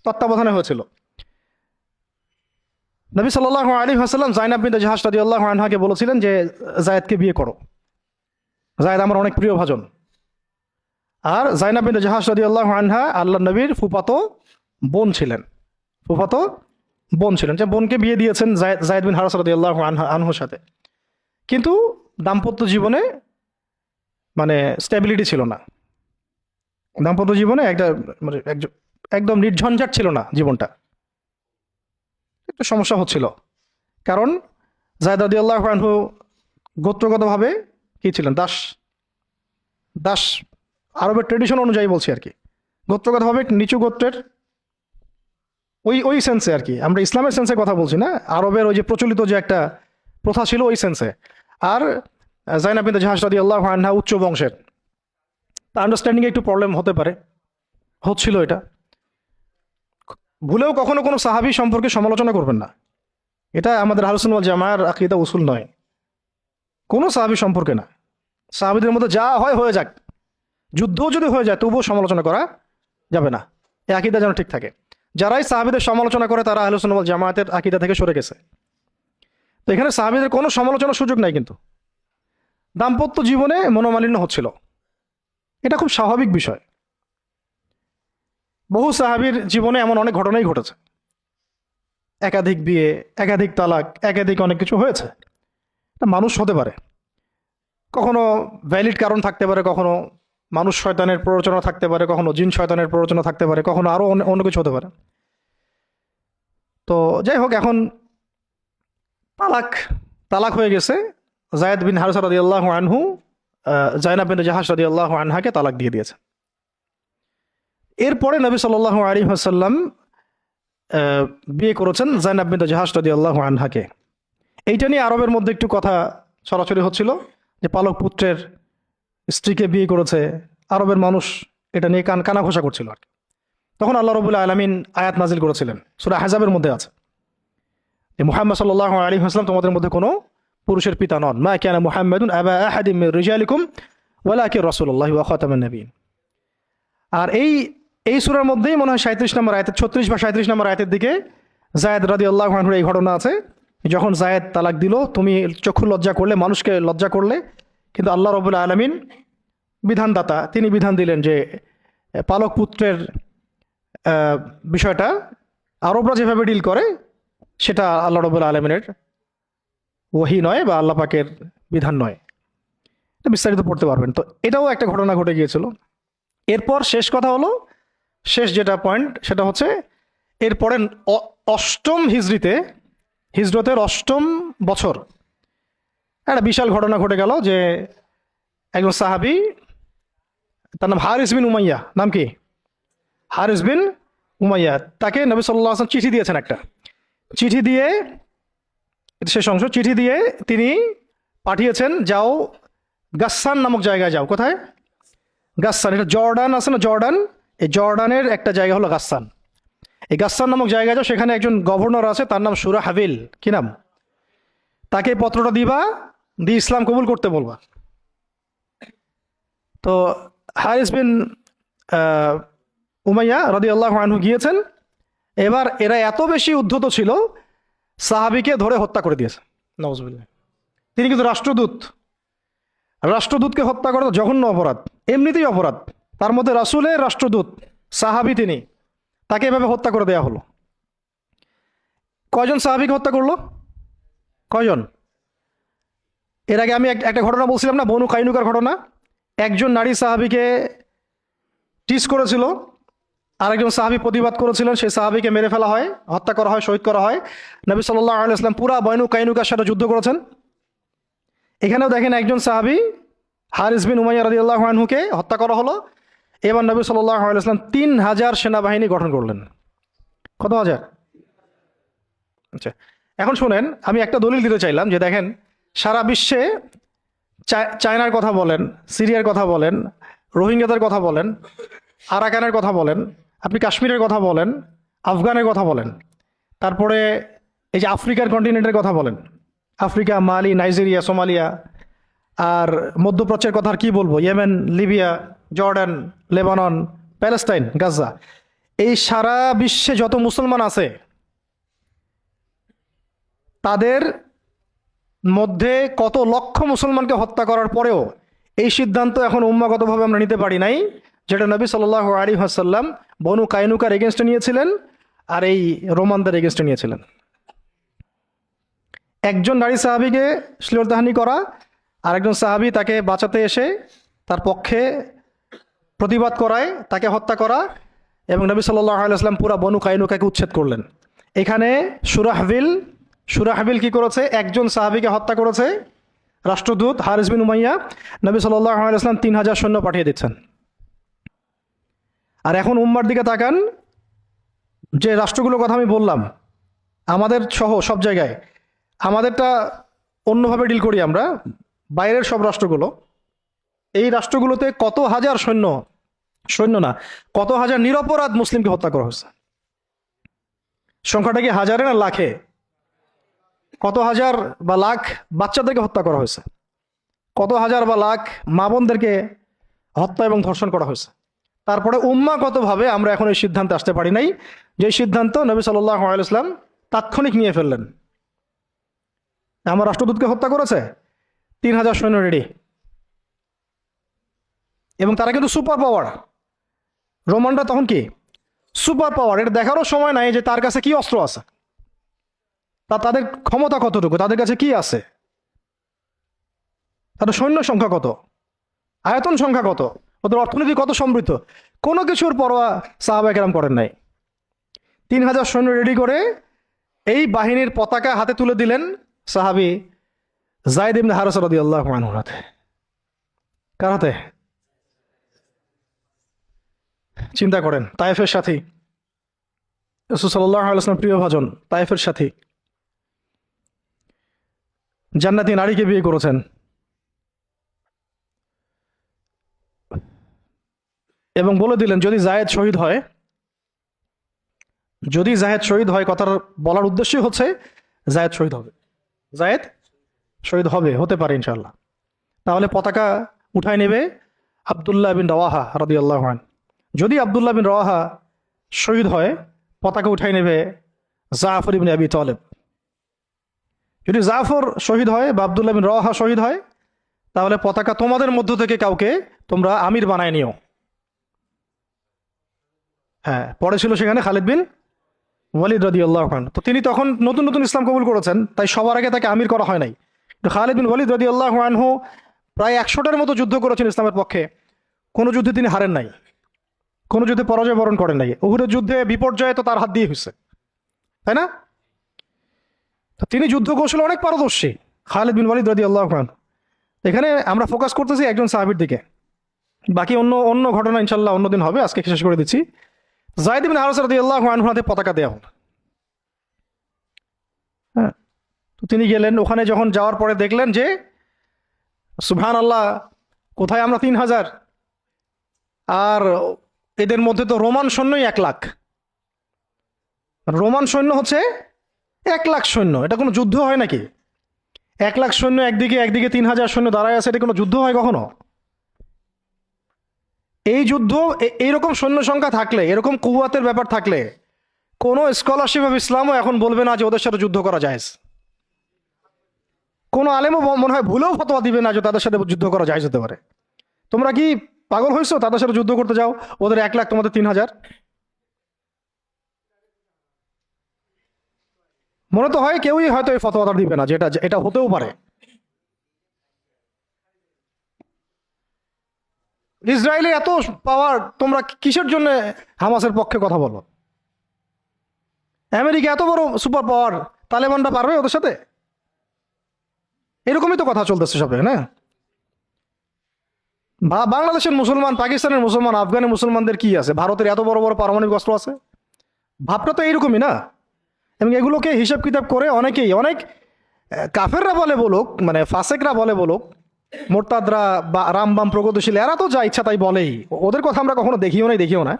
তত্ত্বাবধানে হয়েছিল। নবী সাল্লাল্লাহু আলাইহি ওয়াসাল্লাম যায়নাব বিনতে জাহাশ রাদিয়াল্লাহু আনহাকে বলেছিলেন যে, যায়েদকে বিয়ে করো, যায়েদ আমার অনেক প্রিয় ভাজন। আর যায়নাব বিনতে জাহাশ রাদিয়াল্লাহু আনহা আল্লাহর নবীর ফুফাতো বোন ছিলেন, যে বোনকে বিয়ে দিয়েছেন যায়েদ বিন হারেসা রাদিয়াল্লাহু আনহুর সাথে। কিন্তু দাম্পত্য জীবনে মানে স্টেবিলিটি ছিল না। দাম্পত্য জীবনে একদম নির্ঝঞ্ঝাট ছিল না জীবনটা, একটু সমস্যা হচ্ছিল। কারণ যায়েদ রাদিয়াল্লাহু আনহু গোত্রগতভাবে কি ছিলেন? দাস। আরবের ট্রেডিশন অনুযায়ী বলছি আর কি, গোত্রগতভাবে নিচু গোত্রের ওই ওই সেন্সে আর কি, আমরা ইসলামের সেন্সে কথা বলছি না, আরবের ওই যে প্রচলিত যে একটা প্রথা ছিল ওই সেন্সে। আর জাইনাব বিনতে জাহাশ রাদিয়াল্লাহু আনহা উচ্চ বংশের, তা আন্ডারস্ট্যান্ডিংয়ে একটু প্রবলেম হতে পারে, হচ্ছিল এটা। ভুলেও কখনো কোনো সাহাবী সম্পর্কে সমালোচনা করবেন না, এটা আমাদের আহলুস সুন্নাহ ওয়াল জামাআর আকীদা উসুল নয়। কোনো সাহাবী সম্পর্কে না, সাহাবীদের মধ্যে যা হয় হয়ে যাক, যুদ্ধও যদি হয়ে যায় তবুও সমালোচনা করা যাবে না, এই আকীদা যেন ঠিক থাকে। যারাই সাহাবীদের সমালোচনা করে তারা আহলুস সুন্নাহ ওয়াল জামাআতের আকীদা থেকে সরে গেছে। তো এখানে সাহাবীদের কোনো সমালোচনার সুযোগ নাই। কিন্তু দাম্পত্য জীবনে মনোমালিন্য হচ্ছিল, এটা খুব স্বাভাবিক বিষয়। বহু সাহাবীর জীবনে এমন অনেক ঘটনাই ঘটেছে, একাধিক বিয়ে, একাধিক তালাক, একাধিক অনেক কিছু হয়েছে। এটা মানুষ হতে পারে, কখনো ভ্যালিড কারণ থাকতে পারে, কখনো মানুষ শয়তানের প্ররোচনা থাকতে পারে, কখনো জিন শয়তানের প্ররোচনা থাকতে পারে, কখনো আরো অন্য কিছু হতে পারে। তো যাই হোক, এখন তালাক হয়ে গেছে। যায়েদ বিন হারিসা রাদিয়াল্লাহু আনহু জাইনাব বিনতে জাহাশ রাদিয়াল্লাহু আনহাকে তালাক দিয়ে দিয়েছে। এরপরে নবী সাল্লাল্লাহু আলাইহি ওয়াসাল্লাম বিয়ে করেছেন জাইনাব বিনতে জাহাশ রাদিয়াল্লাহু আনহাকে। এইটা নিয়ে আরবের মধ্যে একটু কথা ছড়াছড়ি হচ্ছিল যে পালক পুত্রের স্ত্রীকে বিয়ে করেছে, আরবের মানুষ এটা নিয়ে কানা ঘোষা করছিল আর কি। তখন আল্লাহ রাব্বুল আলামিন আয়াত নাজিল করেছিলেন, সূরা আহজাবের মধ্যে আছে যে মুহাম্মদ সাল্লাল্লাহু আলাইহি ওয়াসাল্লাম তোমাদের মধ্যে কোনো পুরুষের পিতা নন। মা কানা মুহাম্মাদুন আবা আহাদিম মির রিজালিকুম ওয়ালাকিন রাসূলুল্লাহি ওয়া খাতামান নবিয়্যিন। আর এই সূরার মধ্যেই মনে হয় 37 নম্বর আয়াতে, 36 বা 37 নম্বর আয়াতের দিকে জায়েদ রাদিয়াল্লাহু আনহুর এই ঘটনা আছে। যখন জায়েদ তালাক দিল, তুমি চক্ষু লজ্জা করলে, মানুষকে লজ্জা করলে, কিন্তু আল্লাহ রাব্বুল আলামিন বিধানদাতা, তিনি বিধান দিলেন যে পালক পুত্রের বিষয়টা আরবরা যেভাবে ডিল করে সেটা আল্লাহ রাব্বুল আলামিনের ওহী নয় বা আল্লাহ পাকের বিধান নয়। এটা বিস্তারিত পড়তে পারবেন। তো এটাও একটা ঘটনা ঘটে গিয়েছিল। এরপর শেষ কথা হলো, শেষ যেটা পয়েন্ট সেটা হচ্ছে এরপরে অষ্টম হিজরতের অষ্টম বছর একটা বিশাল ঘটনা ঘটে গেল যে একজন সাহাবী, তার নাম হারিস বিন উমাইয়া, নাম কি? হারিস বিন উমাইয়া। তাকে নবী সাল্লাল্লাহু আলাইহি ওয়াসাল্লাম চিঠি দিয়েছেন, একটা চিঠি দিয়ে, শেষ অংশ, চিঠি দিয়ে তিনি পাঠিয়েছেন, যাও গাসসান নামক জায়গায় যাও। কোথায়? গাসসান। এটা জর্ডান আছে না, জর্ডান, এই জর্ডানের একটা জায়গা হলো গাসসান। এই গাসসান নামক জায়গায় যাও, সেখানে একজন গভর্নর আছে, তার নাম সুরাহাবিল। কি নাম? তাকে পত্রটা দিবা, দিয়ে ইসলাম কবুল করতে বলবা। তো হারিস বিন উমাইয়া রাদিয়াল্লাহু আনহু গিয়েছেন। এবার এরা এত বেশি উদ্ধত ছিল, সাহাবীকে ধরে হত্যা করে দিয়েছে। নাউজুবিল্লাহ। তিনি কিন্তু রাষ্ট্রদূতকে হত্যা করা জঘন্য অপরাধ, এমনিতেই অপরাধ, তার মধ্যে রাসূলের রাষ্ট্রদূত সাহাবী, তিনি, তাকে এভাবে হত্যা করে দেয়া হলো। কয়জন সাহাবীকে হত্যা করলো? কয়জন? এর আগে আমি একটা ঘটনা বলছিলাম না, বনু কাইনুকার ঘটনা। একজন নারী সাহাবীকে টিস করেছিল, আরেকজন সাহাবী প্রতিবাদ করেছিলেন, সেই সাহাবীকে মেরে ফেলা হয়, হত্যা করা হয়, শহীদ করা হয়। নবী সাল্লাল্লাহু আলাইহি ওয়াসাল্লাম পুরা বনু কাইনুকার সাথে যুদ্ধ করেছেন। এখানেও দেখেন একজন সাহাবী হারিস বিন উমাইয়া রাদিয়াল্লাহু আনহুকে হত্যা করা হলো। এবার নবী সাল্লাল্লাহু আলাইহি ওয়াসাল্লাম 3000 সেনাবাহিনী গঠন করলেন। কত হাজার? আচ্ছা, এখন শুনেন, আমি একটা দলিল দিতে চাইলাম যে দেখেন, সারা বিশ্বে চায়নার কথা বলেন, সিরিয়ার কথা বলেন, রোহিঙ্গাদের কথা বলেন, আরাকানের কথা বলেন, আপনি কাশ্মীরের কথা বলেন, আফগানের কথা বলেন, তারপরে এই যে আফ্রিকার কন্টিনেন্টের কথা বলেন, আফ্রিকা, মালি, নাইজেরিয়া, সোমালিয়া, আর মধ্যপ্রাচ্যের কথা আর কি বলবো, Yemen, Libya, Jordan, Lebanon, Palestine, Gaza, এই সারা বিশ্বে যত মুসলমান আছে তাদের মধ্যে কত লক্ষ মুসলমানকে হত্যা করার পরেও এই সিদ্ধান্ত এখন উম্মাগতভাবে আমরা নিতে পারি নাই, যেটা নবী সাল্লাল্লাহু আলাইহি ওয়াসাল্লাম বনু কাইনুকার এগেনস্টে নিয়েছিলেন আর এই রোমানদের এগেনস্টে নিয়েছিলেন। একজন নারী সাহাবীকে শ্লীলতাহানি করা, আরেকজন সাহাবী তাকে বাঁচাতে এসে তার পক্ষে প্রতিবাদ করায়, তাকে হত্যা করা, এবং নবী সাল্লাল্লাহু আলাইহি ওয়াসাল্লাম পুরা বনু কাইনুকাকে উচ্ছেদ করলেন। এখানে সুরাহবিল কি করেছে? একজন সাহাবীকে হত্যা করেছে, রাষ্ট্রদূত হারিস বিন উমাইয়া। নবী সাল্লাল্লাহু আলাইহি ওয়াসাল্লাম 3000 সৈন্য পাঠিয়ে দিচ্ছেন। আর এখন উম্মার দিকে তাকান, যে রাষ্ট্রগুলোর কথা আমি বললাম আমাদের সহ সব জায়গায়, আমাদেরটা অন্যভাবে ডিল করি আমরা, বাইরের সব রাষ্ট্রগুলো, এই রাষ্ট্রগুলোতে কত হাজার সৈন্য, সৈন্য না, কত হাজার নিরপরাধ মুসলিমকে হত্যা করা হয়েছে। সংখ্যাটা কি হাজারে না লাখে? কত হাজার বা লাখ বাচ্চাদেরকে হত্যা করা হয়েছে, কত হাজার বা লাখ মা বোনদেরকে হত্যা এবং ধর্ষণ করা হয়েছে। তারপরে উম্মাগতভাবে আমরা এখন এই সিদ্ধান্তে আসতে পারি নাই, যে সিদ্ধান্ত নবী সাল্লাল্লাহু আলাইহি ওয়াসাল্লাম তাৎক্ষণিক নিয়ে ফেললেন। আমার রাষ্ট্রদূতকে হত্যা করেছে, 3000 সৈন্য রেডি, এবং তারা কিন্তু সুপার পাওয়ার। রোমানরা তখন কি সুপার পাওয়ার, এটা দেখারও সময় নাই যে তার কাছে কি অস্ত্র আছে, তাদের ক্ষমতা কতটুকু, তাদের কাছে কি আছে, তাদের সৈন্য সংখ্যা কত, আয়তন সংখ্যা কত, ওদের অর্থনীতি কত সমৃদ্ধ, কোনো কিছুর পরোয়া সাহাবা কেরাম করেন নাই। 3000 সৈন্য রেডি করে এই বাহিনীর পতাকা হাতে তুলে দিলেন সাহাবী যায়েদ ইবনে হারেসা রাদিয়াল্লাহু আনহুর হাতে। কার হাতে? চিন্তা করেন, তায়েফের সাথী, রাসূল সাল্লাল্লাহু আলাইহি ওয়াসাল্লাম প্রিয় ভাজন, তায়েফের সাথী, জান্নাতি নারীকে বিয়ে করেছেন, এবং বলে দিলেন যদি জায়েদ শহীদ হয়, যদি জায়েদ শহীদ হয়, কথার বলার উদ্দেশ্যই হচ্ছে জায়েদ শহীদ হবে, জায়েদ শহীদ হবে, হতে পারে ইনশাআল্লাহ, তাহলে পতাকা উঠায় নেবে আব্দুল্লাহ বিন রওয়াহা রাদিয়াল্লাহু আনহু। যদি আব্দুল্লাহ বিন রওয়াহা শহীদ হয়, পতাকা উঠাই নেবে জাফর ইবনে আবি তালেব। যদি জাফর শহীদ হয় বা আব্দুল্লাহ বিন রওয়াহা শহীদ হয়, তাহলে পতাকা তোমাদের মধ্য থেকে কাউকে তোমরা আমির বানায় নিও। হ্যাঁ, পরে ছিল সেখানে খালিদ বিন ওয়ালিদ রাদিয়াল্লাহু আনহু। তো তিনি তখন নতুন নতুন ইসলাম কবুল করেছেন, তাই সবার আগে তাকে আমির করা হয় নাই। তো খালিদ বিন ওয়ালিদ রাদিয়াল্লাহু আনহু প্রায় 100টার মতো যুদ্ধ করেছেন ইসলামের পক্ষে, কোনো যুদ্ধে তিনি হারেন নাই, কোনো যুদ্ধে পরাজয় বরণ করেন নাই। উহুদের যুদ্ধে বিপর্যয় তো তার হাত দিয়ে হয়েছে, তাই না? তো তিনি যুদ্ধ কৌশলে অনেক পারদর্শী, খালিদ বিন ওয়ালিদ রাদিয়াল্লাহু আনহু। এখানে আমরা ফোকাস করতেছি একজন সাহাবীর দিকে, বাকি অন্য অন্য ঘটনা ইনশাল্লাহ অন্যদিন হবে, আজকে শেষ করে দিচ্ছি। যায়েদ বিন হারেসা রাদিয়াল্লাহু আনহুর হাতে পতাকা দেওয়া হল। হ্যাঁ, তো তিনি গেলেন ওখানে, যখন যাওয়ার পরে দেখলেন যে সুবহানাল্লাহ, কোথায় আমরা 3000, আর এদের মধ্যে তো রোমান সৈন্যই 1 লাখ। রোমান সৈন্য হচ্ছে 1 লাখ সৈন্য, এটা কোনো যুদ্ধ হয় নাকি? 1 লাখ সৈন্য একদিকে, একদিকে 3000 সৈন্য দাঁড়ায় আছে, এটা কোনো যুদ্ধ হয় কখনো? এই যুদ্ধ, এইরকম সৈন্য সংখ্যা থাকলে, এরকম কুওয়াতের ব্যাপার থাকলে, কোনো স্কলারশিপ অফ ইসলামও এখন বলবে না যে ওদের সাথে যুদ্ধ করা যায়। কোনো আলেমও মনে হয় ভুলেও ফতোয়া দিবে না যে তাদের সাথে যুদ্ধ করা যায় হতে পারে। তোমরা কি পাগল হয়েছো? তাদের সাথে যুদ্ধ করতে যাও, ওদের 1 লাখ, তোমাদের 3000। মনে তো হয় কেউই হয়তো এই ফতোয়াটা দিবে না, যেটা এটা হতেও পারে। ইসরায়েলের এত পাওয়ার, তোমরা কিসের জন্য হামাসের পক্ষে কথা বলো? আমেরিকা এত বড় সুপার পাওয়ার, তালেবানরা পারবে ওদের সাথে? এরকমই তো কথা চলতেছে সবে, না? বাংলাদেশের মুসলমান, পাকিস্তানের মুসলমান, আফগানের মুসলমানদের কি আছে? ভারতের এত বড় বড় পারমাণবিক অস্ত্র আছে। ভাবটা তো এইরকমই না? এবং এগুলোকে হিসাব কিতাব করে অনেকেই, অনেক কাফেররা বলে বলুক, মানে ফাসেকরা বলে বলুক, মোরতাদরা বা রামবাম প্রগতিশীল, এরা তো যা ইচ্ছা তাই বলেই, ওদের কথা আমরা কখনো দেখিও না।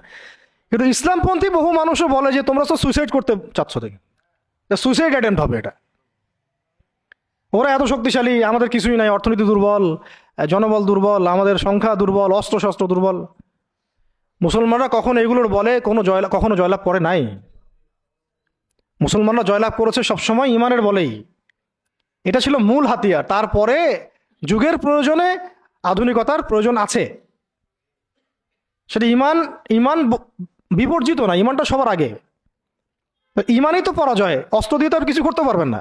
কিন্তু ইসলামপন্থী বহু মানুষও বলে যে তোমরা তো সুইসাইড করতে চাচ্ছ, দেখি সুইসাইড অ্যাটেম্প্ট হবে এটা। ওরা এত শক্তিশালী, আমাদের কিছুই নাই, অর্থনীতি দুর্বল, জনবল দুর্বল, আমাদের সংখ্যা দুর্বল, অস্ত্র শস্ত্র দুর্বল। মুসলমানরা কখন এগুলোর বলে কখনো জয়লাভ করে নাই। মুসলমানরা জয়লাভ করেছে সবসময় ইমানের বলেই, এটা ছিল মূল হাতিয়ার। তারপরে যুগের প্রয়োজনে আধুনিকতার প্রয়োজন আছে, সেটা ইমান বিবর্জিত না, ইমানটা সবার আগে। ইমানই তো পরাজয়, অস্ত্র দিয়ে তো আর কিছু করতে পারবেন না।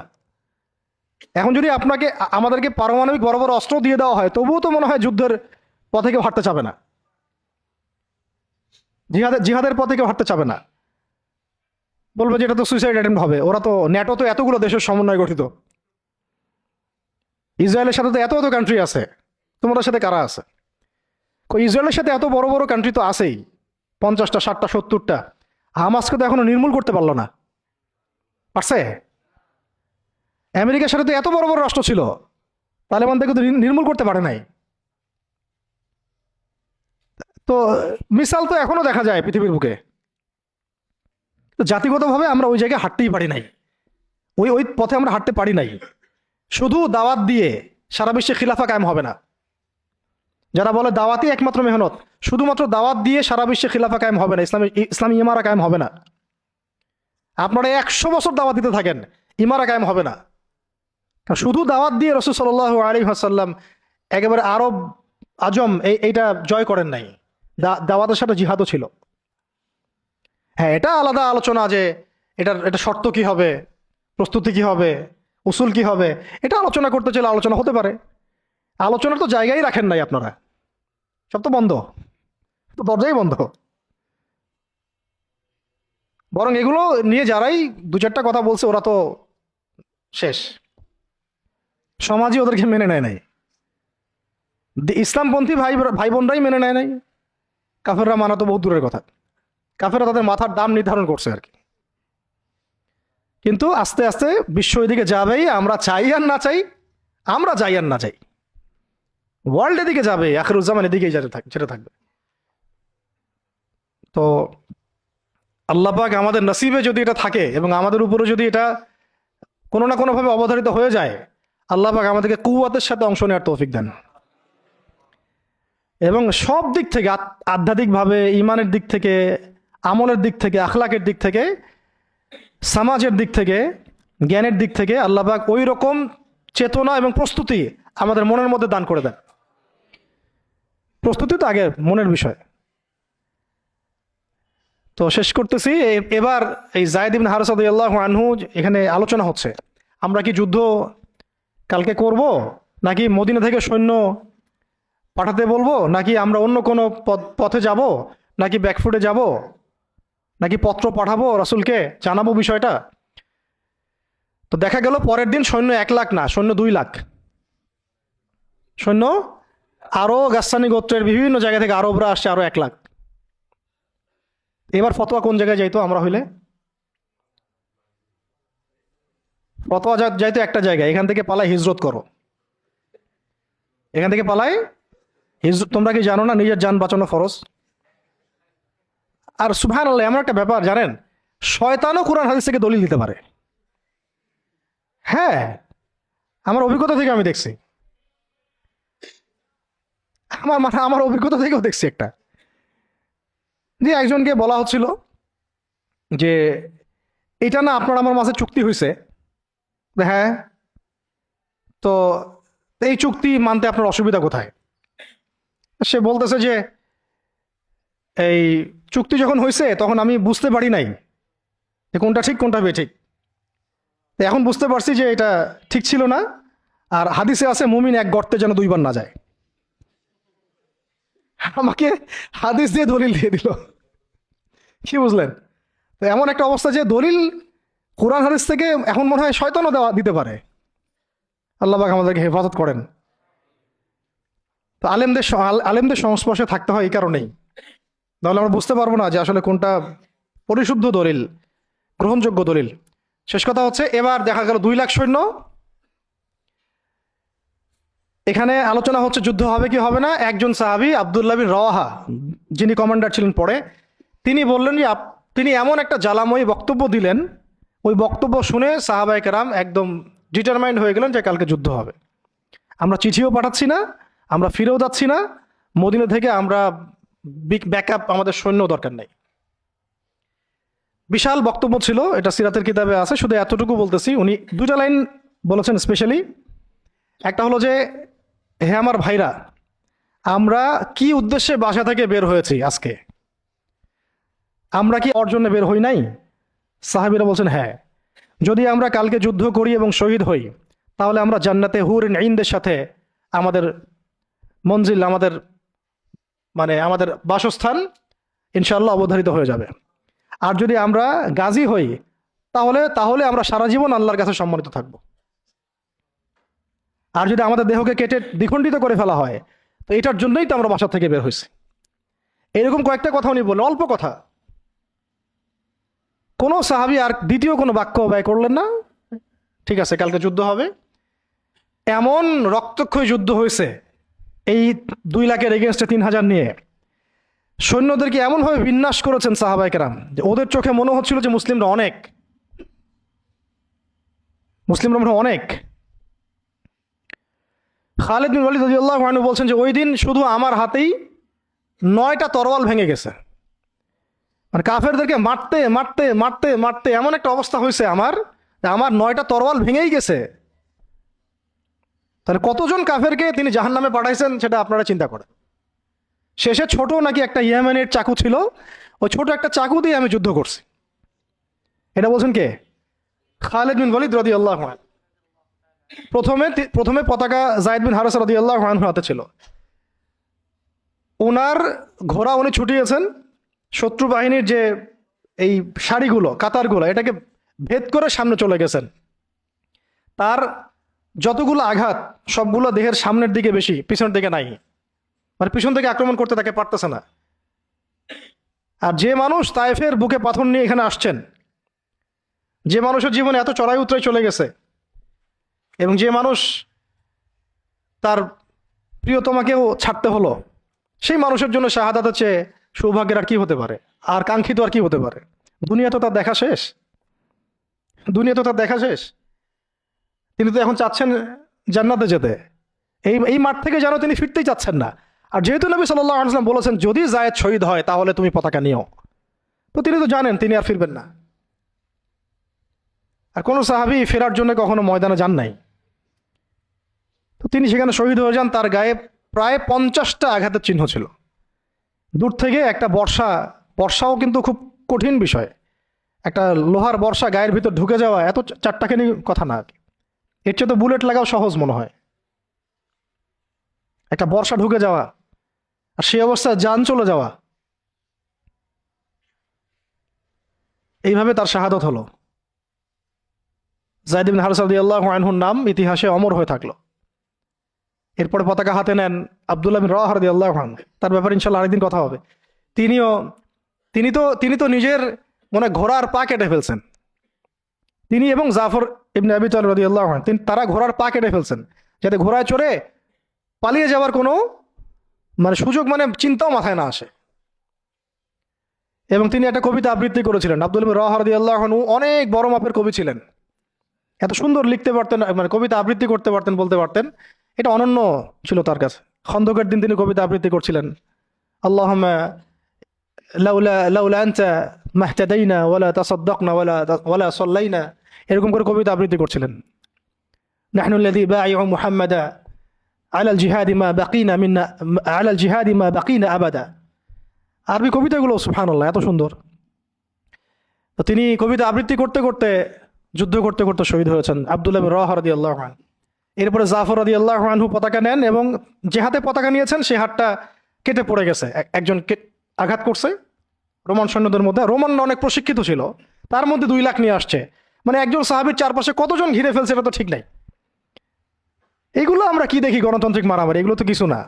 এখন যদি আমাদেরকে পারমাণবিক বড় বড় অস্ত্র দিয়ে দেওয়া হয়, তবুও তো মনে হয় যুদ্ধের পথে কেউ হাঁটতে চাবে না, জিহাদের পথে কেউ হাঁটতে চাবে না, বলবে যে এটা তো সুইসাইড অ্যাটেম্প্ট হবে। ওরা তো, ন্যাটো তো এতগুলো দেশের সমন্বয়ে গঠিত, ইসরায়েলের সাথে তো এত এত কান্ট্রি আছে, তোমাদের সাথে কারা আছে? ইসরায়েলের সাথে এত বড় বড় কান্ট্রি তো আছেই, 50টা, 60টা, 70টা। হামাসকে তো এখনো নির্মূল করতে পারলো না। পারছে? আমেরিকার সাথে তো এত বড় বড় রাষ্ট্র ছিল, তালেবানদেরকে তো নির্মূল করতে পারে নাই। তো মিসাল তো এখনো দেখা যায় পৃথিবীর বুকে। তো জাতিগতভাবে আমরা ওই জায়গায় হাঁটতেই পারি নাই, ওই ওই পথে আমরা হাঁটতে পারি নাই। শুধু দাওয়াত দিয়ে সারা বিশ্বে খিলাফা কায়েম হবে না। যারা বলে দাওয়াতই একমাত্র মেহনত, শুধুমাত্র দাওয়াত দিয়ে সারা বিশ্বে খিলাফা কায়েম হবে না, ইসলামী ইমারা কায়েম হবে না। আপনারা 100 বছর দাওয়াত দিতে থাকেন, ইমারা কায়েম হবে না। শুধু দাওয়াত দিয়ে রাসূল সাল্লাল্লাহু আলাইহি ওয়াসাল্লাম একেবারে আরব আজম এইটা জয় করেন নাই। দাওয়াতের সাথে জিহাদও ছিল। হ্যাঁ, এটা আলাদা আলোচনা যে এটা শর্ত কি হবে, প্রস্তুতি কি হবে, উসুল কি হবে, এটা আলোচনা করতে চাইলে আলোচনা হতে পারে। আলোচনার তো জায়গায় রাখেন নাই আপনারা, সব তো বন্ধ, তো দরজাই বন্ধ। বরং এগুলো নিয়ে যারাই 2-4টা কথা বলছে ওরা তো শেষ, সমাজই ওদেরকে মেনে নেয় নাই। ইসলামপন্থী ভাই বোনরাই মেনে নেয় নাই, কাফেররা মানা তো বহু দূরের কথা। কাফেররা তাদের মাথার দাম নির্ধারণ করছে আর কি। কিন্তু আস্তে আস্তে বিশ্ব এদিকে যাবেই, আমরা চাই আর না চাই, আমরা চাই আর না চাই, ওয়ার্ল্ড এদিকে যাবে, আখিরুজ্জামান এদিকেই যেতে থাকবে। তো আল্লাহ পাক আমাদের নসিবে যদি এটা থাকে এবং আমাদের উপরে যদি এটা কোনো না কোনোভাবে অবধারিত হয়ে যায়, আল্লাহ পাক আমাদেরকে কুওয়াতের সাথে অংশ নেওয়ার তৌফিক দেন। এবং সব দিক থেকে, আধ্যাত্মিকভাবে, ইমানের দিক থেকে, আমলের দিক থেকে, আখলাকের দিক থেকে, সমাজের দিক থেকে, জ্ঞানের দিক থেকে আল্লাহ পাক ওই রকম চেতনা এবং প্রস্তুতি আমাদের মনের মধ্যে দান করে দেন। প্রস্তুতি তো আগে মনের বিষয়। তো শেষ করতেছি, এবার এই যায়েদ ইবনে হারেসা রাদিয়াল্লাহু আনহু এখানে আলোচনা হচ্ছে, আমরা কি যুদ্ধ কালকে করব, নাকি মদিনা থেকে সৈন্য পাঠাতে বলবো, নাকি আমরা অন্য কোনো পথে যাব, নাকি ব্যাকফুটে যাব, নাকি পত্র পাঠাবো রাসূলকে জানাবো বিষয়টা। তো দেখা গেল পরের দিন সৈন্য 1 লাখ না, সৈন্য 2 লাখ সৈন্য, আরো গাসসানি গোত্রের বিভিন্ন জায়গা থেকে আরবরা আসছে, আরো 1 লাখ। এবার ফতোয়া কোন জায়গায় যাইতো আমরা হইলে? ফতোয়া যাইতো একটা জায়গায়, এখান থেকে পালাই হিজরত করো, এখান থেকে পালাই হিজরত। তোমরা কি জানো না নিজের জান বাঁচানো ফরজ? আর সুবহানাল্লাহ, এমন একটা ব্যাপার জানেন, শয়তানও কোরআন হাদিস থেকে দলিল দিতে পারে। হ্যাঁ, আমার অভিজ্ঞতা থেকে আমি দেখছি, আমার অভিজ্ঞতা থেকেও দেখছি একটা, যে একজনকে বলা হচ্ছিল যে এটা না আপনার আমার মাঝে চুক্তি হয়েছে। হ্যাঁ, তো এই চুক্তি মানতে আপনার অসুবিধা কোথায়? সে বলতেছে যে এই চুক্তি যখন হয়েছে তখন আমি বুঝতে পারি নাই যে কোনটা ঠিক কোনটা বেঠিক। এখন বুঝতে পারছি যে এটা ঠিক ছিল না। আর হাদিসে আছে মুমিন এক গর্তে যেন 2 বার না যায়। আমাকে হাদিস দিয়ে দলিল দিয়ে দিল, কি বুঝলেন? তো এমন একটা অবস্থা যে দলিল কোরআন হাদিস থেকে এখন মনে হয় শয়তানও দিতে পারে। আল্লাহ পাক আমাদেরকে হেফাজত করেন। তো আলেমদের সংস্পর্শে থাকতে হয় এই কারণেই, তাহলে আমরা বুঝতে পারবো না যে আসলে কোনটা পরিশুদ্ধ দলিল, গ্রহণযোগ্য দলিল। শেষ কথা হচ্ছে, এবার দেখা গেল 2 লাখ সৈন্য, এখানে আলোচনা হচ্ছে যুদ্ধ হবে কি হবে না। একজন সাহাবী আব্দুল্লাহ বিন রওয়াহা, যিনি কমান্ডার ছিলেন পরে, তিনি বললেন যে তিনি এমন একটা জ্বালাময়ী বক্তব্য দিলেন, ওই বক্তব্য শুনে সাহাবায়ে কেরাম একদম ডিটারমাইন্ড হয়ে গেলেন যে কালকে যুদ্ধ হবে। আমরা চিঠিও পাঠাচ্ছি না, আমরা ফিরেও যাচ্ছি না, মদিনা থেকে আমরা ব্যাকআপ, আমাদের সৈন্য দরকার নাই। বিশাল বক্তব্য ছিল, এটা সিরাতের কিতাবে আছে। শুধু এতটুকু বলতেছি, উনি 2টা লাইন বলেছেন স্পেশালি। একটা হলো যে, হে আমার ভাইরা, আমরা কি উদ্দেশ্যে বাসা থেকে বের হয়েছি আজকে? আমরা কি অর্জনে বের হই নাই? সাহাবীরা বলছেন হ্যাঁ। যদি আমরা কালকে যুদ্ধ করি এবং শহীদ হই, তাহলে আমরা জান্নাতে হুরিন ঈনদের সাথে আমাদের মঞ্জিল, আমাদের বাসস্থান ইনশাআল্লাহ অবধারিত হয়ে যাবে। আর যদি আমরা গাজী হই, তাহলে আমরা সারা জীবন আল্লাহর কাছে সম্মানিত থাকব। আর যদি আমাদের দেহকে কেটে দ্বিখণ্ডিত করে ফেলা হয়, তো এটার জন্যই তো আমরা বাসা থেকে বের হয়েছি। এরকম কয়েকটা কথা উনি বললেন, অল্প কথা। কোনো সাহাবী আর দ্বিতীয় কোনো বাক্য ব্যয় করলেন না। ঠিক আছে, কালকে যুদ্ধ হবে। এমন রক্তক্ষয়ী যুদ্ধ হয়েছে, এই 2 লাখের এগেনস্টে 3000 নিয়ে সৈন্যদেরকে এমনভাবে বিন্যাস করেছেন সাহাবায়ে কেরাম যে ওদের চোখে মনে হচ্ছিল যে মুসলিমরা অনেক। খালিদ বিন ওয়ালিদ রাদিয়াল্লাহু আনহু বলছেন যে ওই দিন শুধু আমার হাতেই 9টা তরোয়াল ভেঙে গেছে। মানে কাফেরদেরকে মারতে মারতে মারতে মারতে এমন একটা অবস্থা হয়েছে আমার, যে আমার 9টা তরোয়াল ভেঙেই গেছে। তাহলে কতজন কাফেরকে তিনি জাহান্নামে পাঠাইছেন সেটা আপনারা চিন্তা করেন। শেষে ছোট নাকি একটা ইয়েমেনের চাকু ছিল, ওই ছোট একটা চাকু দিয়ে আমি যুদ্ধ করছি। এটা বলছেন কে? খালিদ বিন ওয়ালিদ রাদিয়াল্লাহু আনহু। প্রথমে পতাকা যায়েদ বিন হারেসা রাদিয়াল্লাহু আনহু হাতে ছিল। ওনার ঘোড়া উনি ছুটিয়েছেন, শত্রু বাহিনীর যে এই সারিগুলো কাতারগুলো এটাকে ভেদ করে সামনে চলে গেছেন। তার যতগুলো আঘাত সবগুলো দেহের সামনের দিকে বেশি, পিছনের দিকে নাই। মানে পিছন থেকে আক্রমণ করতে তাকে পারতেছে না। আর যে মানুষ তায়েফের বুকে পাথর নিয়ে এখানে আসছেন, যে মানুষের জীবনে এত চড়াই উতরাই চলে গেছে, এবং যে মানুষ তার প্রিয়তমাকেও ছাড়তে হলো, সেই মানুষের জন্য শাহাদাতের চেয়ে সৌভাগ্যের আর কি হতে পারে, আর কাঙ্ক্ষিত আর কি হতে পারে? দুনিয়া তো তার দেখা শেষ, তিনি তো এখন চাচ্ছেন জান্নাতে যেতে। এই মাঠ থেকে যেন তিনি ফিরতেই চাচ্ছেন না। আর যেহেতু নবী সাল্লাল্লাহু আলাইহি ওয়াসাল্লাম বলেছেন যদি যায়েদ শহীদ হয় তাহলে তুমি পতাকা নিও, তো তিনি তো জানেন তিনি আর ফিরবেন না। আর কোনো সাহাবী ফেরার জন্য কখনো ময়দানে যান নাই। তো তিনি সেখানে শহীদ হয়ে যান। তার গায়ে প্রায় 50টা আঘাতের চিহ্ন ছিল। দূর থেকে একটা বর্ষাও কিন্তু খুব কঠিন বিষয়। একটা লোহার বর্ষা গায়ের ভিতর ঢুকে যাওয়া এত চারটাখানি কথা না। এর চেয়ে তো বুলেট লাগাও সহজ মনে হয়। একটা বর্ষা ঢুকে যাওয়া আর সেই অবস্থায় যান চলে যাওয়া, এইভাবে তার শাহাদত হলো। যায়েদ বিন হারেসা রাদিয়াল্লাহু আনহুর নাম ইতিহাসে অমর হয়ে থাকলো। এরপরে পতাকা হাতে নেন আব্দুল্লাহ বিন রাওয়াহা রাদিয়াল্লাহু আনহু। তার ব্যাপারে ইনশাআল্লাহ আরেকদিন কথা হবে। তিনি তো নিজের ঘোড়ার পা কেটে ফেলছেন। তিনি এবং জাফর ইবনে আবি তালিব রাদিয়াল্লাহু আনহু তারা ঘোড়ার পা কেটে ফেলছেন, যাতে ঘোড়ায় চড়ে পালিয়ে যাওয়ার কোনো সুযোগ চিন্তাও মাথায় না আসে। এবং তিনি একটা কবিতা আবৃত্তি করেছিলেন। আব্দুল্লাহ বিন রাওয়াহা রাদিয়াল্লাহু আনহু অনেক বড় মাপের কবি ছিলেন। এত সুন্দর লিখতে পারতেন, কবিতা আবৃত্তি করতে পারতেন, বলতে পারতেন। এটা অনন্য ছিল তার কাছে। খন্দকের দিন তিনি কবিতা আবৃত্তি করছিলেন। আল্লাহুম্মা লাউলা আনতা মাহতাদাইনা ওয়ালা তাসাদদাকনা ওয়ালা সাল্লাইনা, এরকম করে কবিতা আবৃত্তি করছিলেন। নাহনুল্লাযী বাইউ মুহাম্মাদা আলাল জিহাদি মা বাকিনা মিন্না আলাল জিহাদি মা বাকিনা আবাদা। আরবি কবিতাগুলো সুবহানাল্লাহ এত সুন্দর। তো তিনি কবিতা আবৃত্তি করতে করতে যুদ্ধ করতে করতে শহীদ হয়েছেন আব্দুল্লাহ বিন রাওয়াহা রাদিয়াল্লাহু আনহু। এরপরে জাফর রাদিয়াল্লাহু আনহু পতাকা নেন এবং যে হাতে পতাকা নিয়েছেন সেই হাতটা কেটে পড়ে গেছে। একজন আঘাত করছে রোমান সৈন্যদের মধ্যে। রোমানরা অনেক প্রশিক্ষিত ছিল, তার মধ্যে 2 লাখ নিয়ে আসছে। একজন সাহাবীর চারপাশে কতজন ঘিরে ফেলছে এটা তো ঠিক নাই। এগুলো আমরা কি দেখি গণতান্ত্রিক মারামারি, এগুলো তো কিছু না।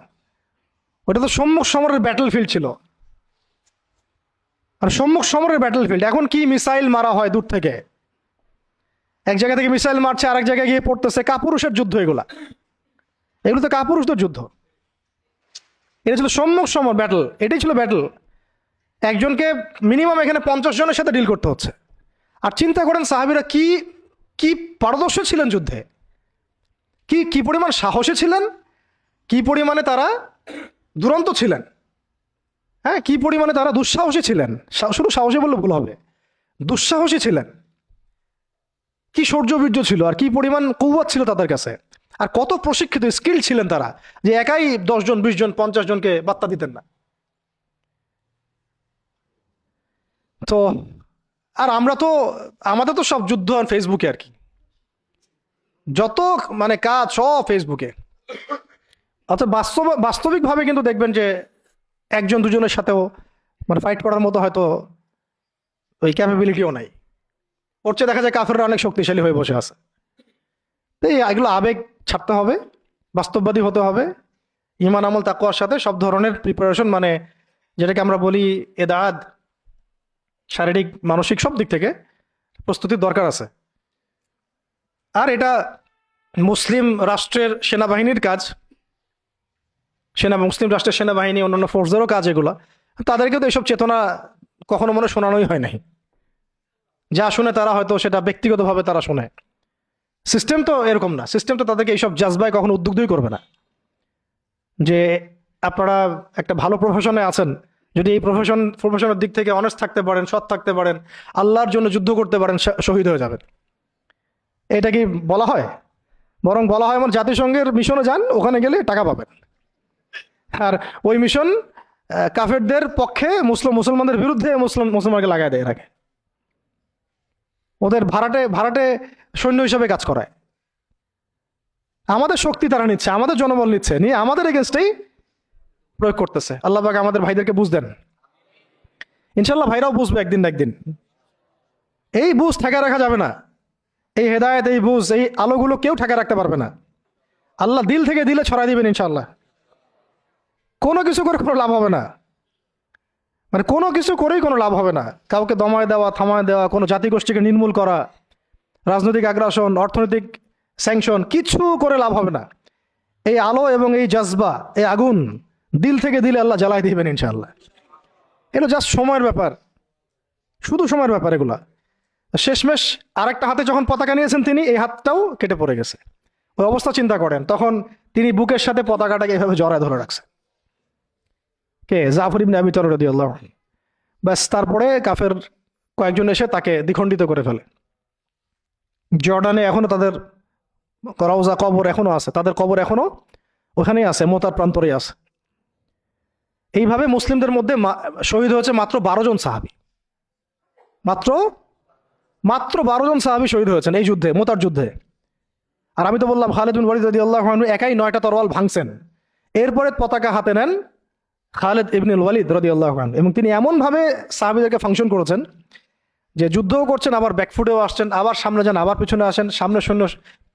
ওটা তো সম্মুখ সমরের ব্যাটলফিল্ড ছিল। আর সম্মুখ সমরের ব্যাটলফিল্ড এখন কি মিসাইল মারা হয় দূর থেকে, এক জায়গা থেকে মিসাইল মারছে আরেক জায়গায় গিয়ে পড়তেছে। কাপুরুষের যুদ্ধ এগুলো তো কাপুরুষদের যুদ্ধ। এটা ছিল সম্মুখ সমর ব্যাটল, এটাই ছিল ব্যাটল। একজনকে মিনিমাম এখানে 50 জনের সাথে ডিল করতে হচ্ছে। আর চিন্তা করেন সাহাবীরা কি কি পারদর্শী ছিলেন যুদ্ধে, কি পরিমাণ সাহসী ছিলেন, কি পরিমাণে তারা দুরন্ত ছিলেন। হ্যাঁ, কি পরিমাণে তারা দুঃসাহসী ছিলেন। শুধু সাহসী বললে ভুল হবে, দুঃসাহসী ছিলেন। কি শৌর্যবীর্য ছিল আর কি পরিমাণ কৌয়াত ছিল তাদের কাছে। আর কত প্রশিক্ষিত স্কিল ছিলেন তারা, যে একাই 10 জন 20 জন 50 জনকে বার্তা দিতেন না। তো আর আমাদের তো সব যুদ্ধ আর ফেসবুকে, আর কি যত কাজ সব ফেসবুকে। অর্থাৎ বাস্তবিকভাবে কিন্তু দেখবেন যে 1 জন 2 জনের সাথেও ফাইট করার মতো হয়তো ওই ক্যাপাবিলিটিও নাই। ওর চেয়ে দেখা যায় কাফেররা অনেক শক্তিশালী হয়ে বসে আছে। তো এগুলো আবেগ ছাড়তে হবে, বাস্তববাদী হতে হবে। ঈমান আমল তাকওয়ার সাথে সব ধরনের প্রিপারেশন যেটাকে আমরা বলি এদাদ, শারীরিক মানসিক সব দিক থেকে প্রস্তুতির দরকার আছে। আর এটা মুসলিম রাষ্ট্রের সেনাবাহিনীর কাজ, মুসলিম রাষ্ট্রের সেনাবাহিনী, অন্যান্য ফোর্সদেরও কাজ এগুলা। তাদেরকে তো এইসব চেতনা কখনো মনে শোনানোই হয় নাই। যা শুনে তারা হয়তো সেটা ব্যক্তিগতভাবে তারা শোনে। সিস্টেম তো এরকম না, সিস্টেম তো তাদেরকে এইসব জাজবায় কখনো উদ্বুদ্ধই করবে না। যে আপনারা একটা ভালো প্রফেশনে আছেন, যদি এই প্রফেশনের দিক থেকে অনেস্ট থাকতে পারেন, সৎ থাকতে পারেন, আল্লাহর জন্য যুদ্ধ করতে পারেন, শহীদ হয়ে যাবেন। এটা কি বলা হয়? বরং বলা হয় আমার জাতিসংঘের মিশনে যান, ওখানে গেলে টাকা পাবেন। আর ওই মিশন কাফেরদের পক্ষে, মুসলমানদের বিরুদ্ধে মুসলমানকে লাগায় দেয়, এটাকে ওদের ভাড়াটে সৈন্য হিসাবে কাজ করায়। আমাদের শক্তি তারা নিচ্ছে, আমাদের জনবল নিচ্ছে, নিয়ে আমাদের এগেনস্টেই প্রয়োগ করতেছে। আল্লাহ পাক আমাদের ভাইদেরকে বুঝ দেন। ইনশাল্লাহ ভাইরাও বুঝবে একদিন না একদিন। এই বুঝ ঠেকা রাখা যাবে না। এই হেদায়েত, এই বুঝ, এই আলোগুলো কেউ ঠেকা রাখতে পারবে না। আল্লাহ দিল থেকে দিলে ছড়াই দিবেন ইনশাল্লাহ। কোনো কিছু করে কোনো লাভ হবে না, মানে কোনো কিছু করেই কোনো লাভ হবে না। কাউকে দমায় দেওয়া, থামায় দেওয়া, কোনো জাতিগোষ্ঠীকে নির্মূল করা, রাজনৈতিক আগ্রাসন, অর্থনৈতিক স্যাংশন, কিছু করে লাভ হবে না। এই আলো এবং এই জজবা, এই আগুন দিল থেকে দিলে আল্লাহ জ্বালাই দিবেন ইনশাআল্লাহ। এটা জাস্ট সময়ের ব্যাপার, শুধু সময়ের ব্যাপার এগুলা। শেষমেশ আরেকটা হাতে যখন পতাকা নিয়েছেন তিনি, এই হাতটাও কেটে পড়ে গেছে। ওই অবস্থা চিন্তা করেন, তখন তিনি বুকের সাথে পতাকাটাকে এভাবে জড়ায় ধরে রাখছে। কে? জাফর ইবনে আবি তালিব রাদিয়াল্লাহু আনহু। ব্যাস, তারপরে কাফের কয়েকজন এসে তাকে দ্বিখণ্ডিত করে ফেলে। জর্ডানে এখনো তাদের রওজা, কবর এখনো আছে, তাদের কবর এখনো ওখানেই আছে, মোতার প্রান্তরেই আছে। এইভাবে মুসলিমদের মধ্যে শহীদ হয়েছে মাত্র 12 জন সাহাবী। মাত্র 12 জন সাহাবী শহীদ হয়েছেন এই যুদ্ধে, মোতার যুদ্ধে। আর আমি তো বললাম খালিদ বিন ওয়ালিদ রাদিয়াল্লাহু আনহু একাই 9টা তরোয়াল ভাঙছেন। এরপরে পতাকা হাতে নেন খালিদ ইবনুল ওয়ালিদ রাদিয়াল্লাহু আনহু, এবং তিনি এমনভাবে সাহাবীদেরকে ফাংশন করেছেন যে যুদ্ধও করছেন, আবার ব্যাকফুটেও আসছেন, আবার সামনে যান, আবার পিছনে আসেন, সামনে সৈন্য